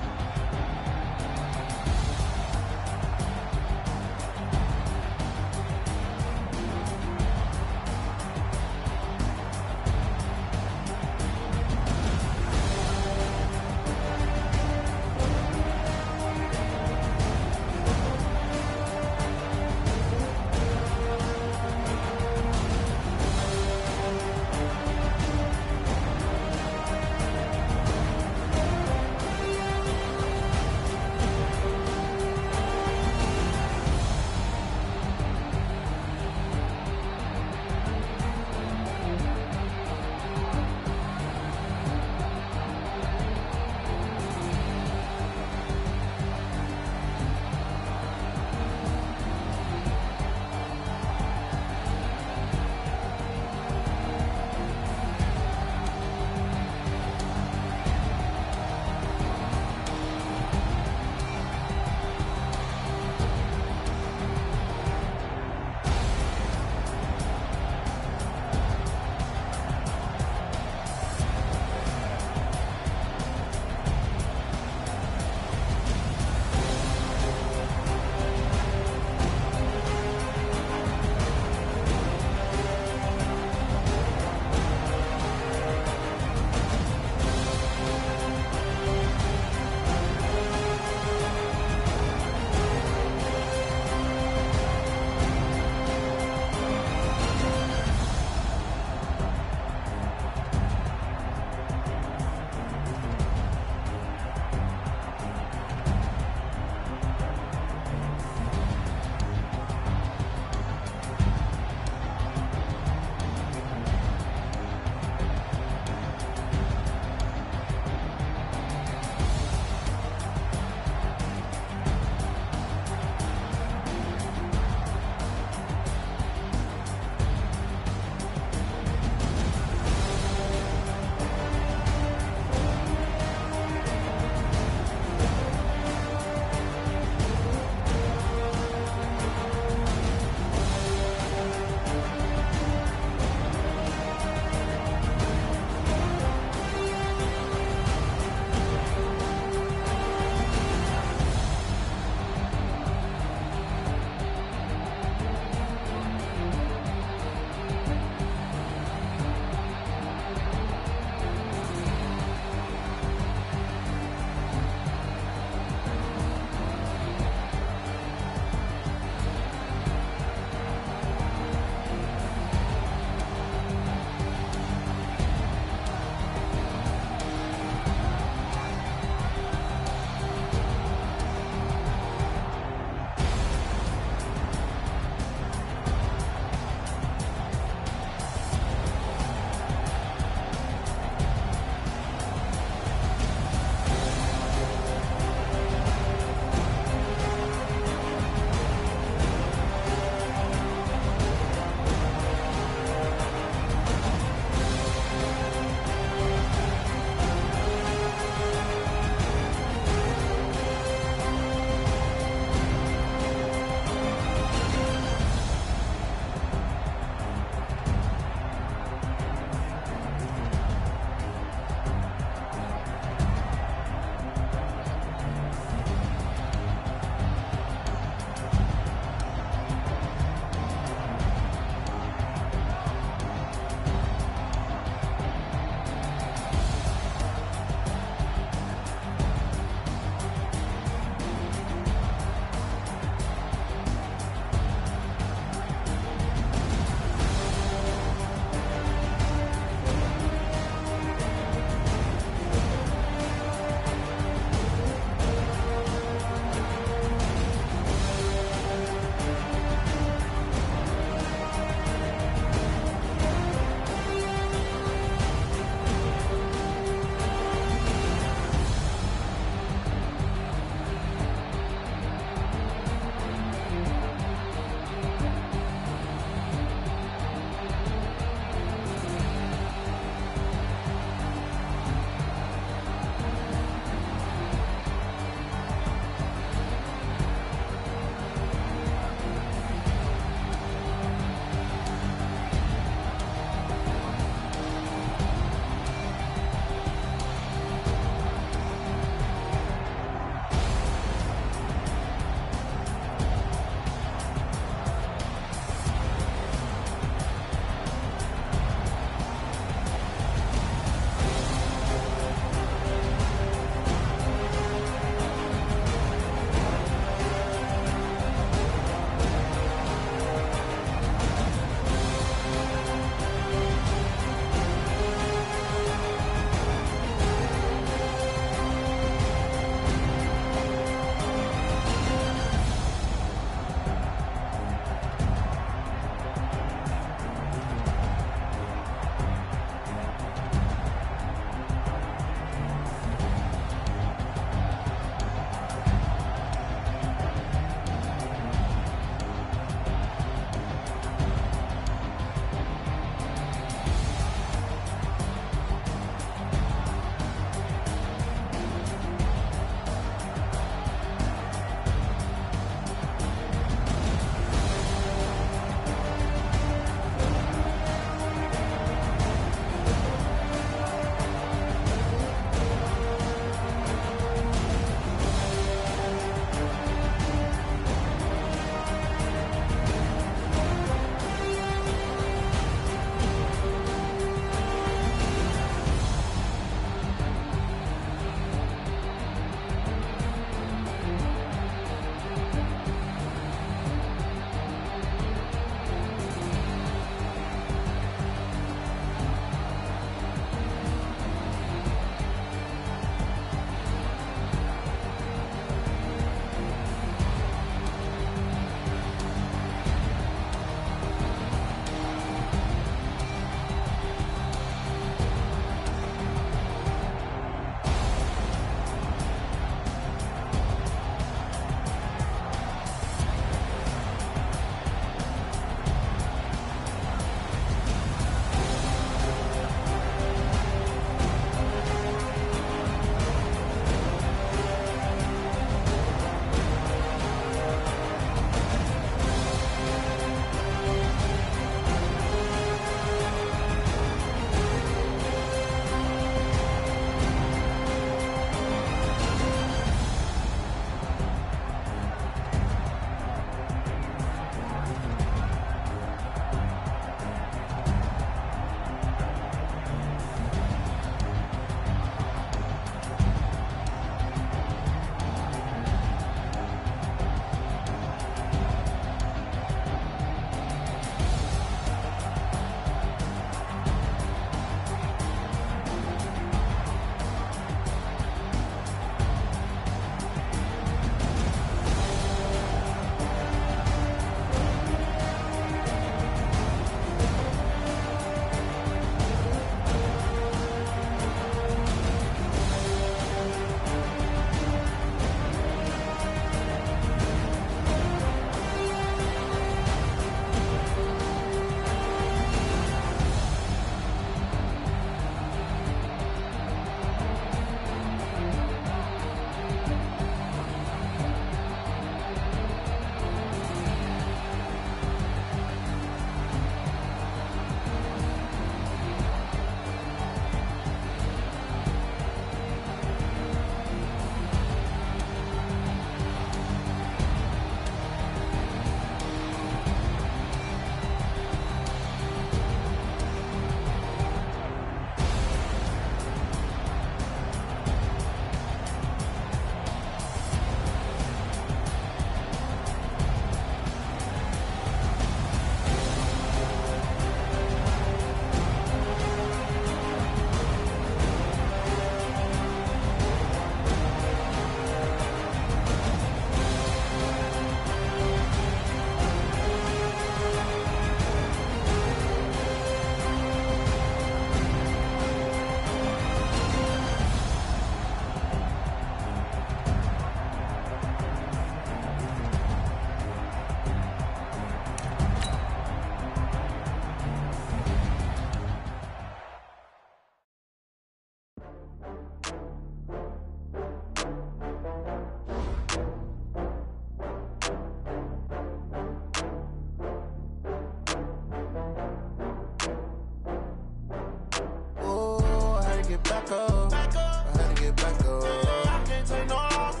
get back up. I had to get back up. I can't take no loss.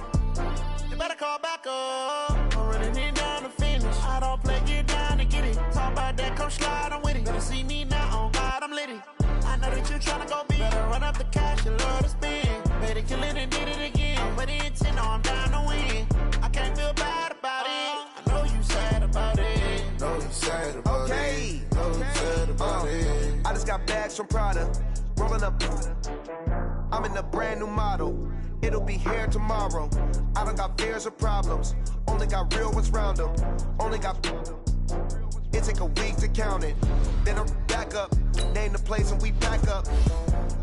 You better call back up. I'm running it down to finish. I don't play, get down to get it. Talk about that, come slide, I'm with it. Better see me now, on God, I'm litty. I know that you tryna go big. Better run up the cash, you love to spend. Better kill it and did it again. I'm with the intent, no, I'm down to win. I can't feel bad about it. I know you sad about it. Know you sad about it. Know you sad about it. I just got bags from Prada. Rolling up. I'm in a brand new model. It'll be here tomorrow. I don't got fears or problems. Only got real ones round them. Only got. It take a week to count it. Then I'm back up. Name the place and we pack up.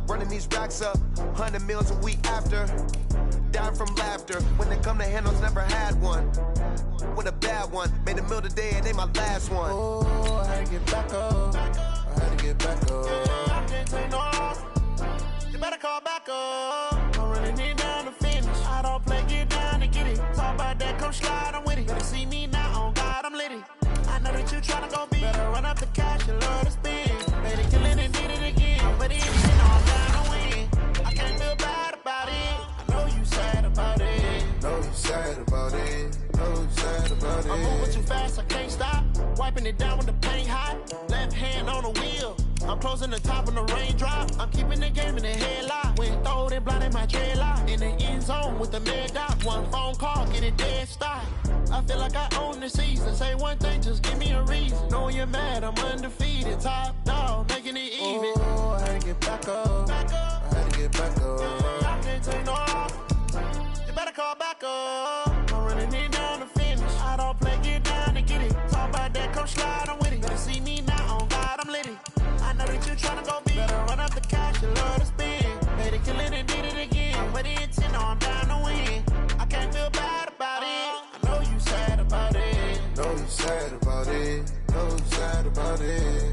Running these racks up. 100 meals a week after. Dying from laughter. When they come to handles, never had one. With a bad one. Made a meal today and they my last one. Oh, I had to get back up. I had to get back up. I can't take no loss. You better call back up. I'm running it down to finish. I don't play, get down to get it. Talk about that, come slide, I'm with it. Better see me now, on God, I'm litty. I know that you tryna go big. Better run up the cash, you love to spend. Better kill it and did it again. But it ain't all down to win. I can't feel bad about it. I know you sad about it. Know you sad about it. Know you sad about it. I'm moving too fast, I can't stop. Wiping it down when the paint hot. Left hand on the wheel. I'm closing the top when the raindrop. I'm keeping the game in the headlock. When throwed and blinded my dreadlock. In the end zone with the mad dot. One phone call, get it dead stop. I feel like I own the season. Say one thing, just give me a reason. Knowing you're mad, I'm undefeated. Top dog, making it even. Oh, I had to get back up. I had to get back up. I can't take no loss. You better call back up. I'm running it down to finish. I don't play, get down to get it. Talk about that, come slide, I'm with it. Better see me now, on God, I'm litty. I know that you tryna go big. Better run up the cash, you love to spend. Better kill it and did it again. I'm with the intent, no, I'm down to win. I can't feel bad about it. I know you sad about it. Know you sad about it. Know you sad about it.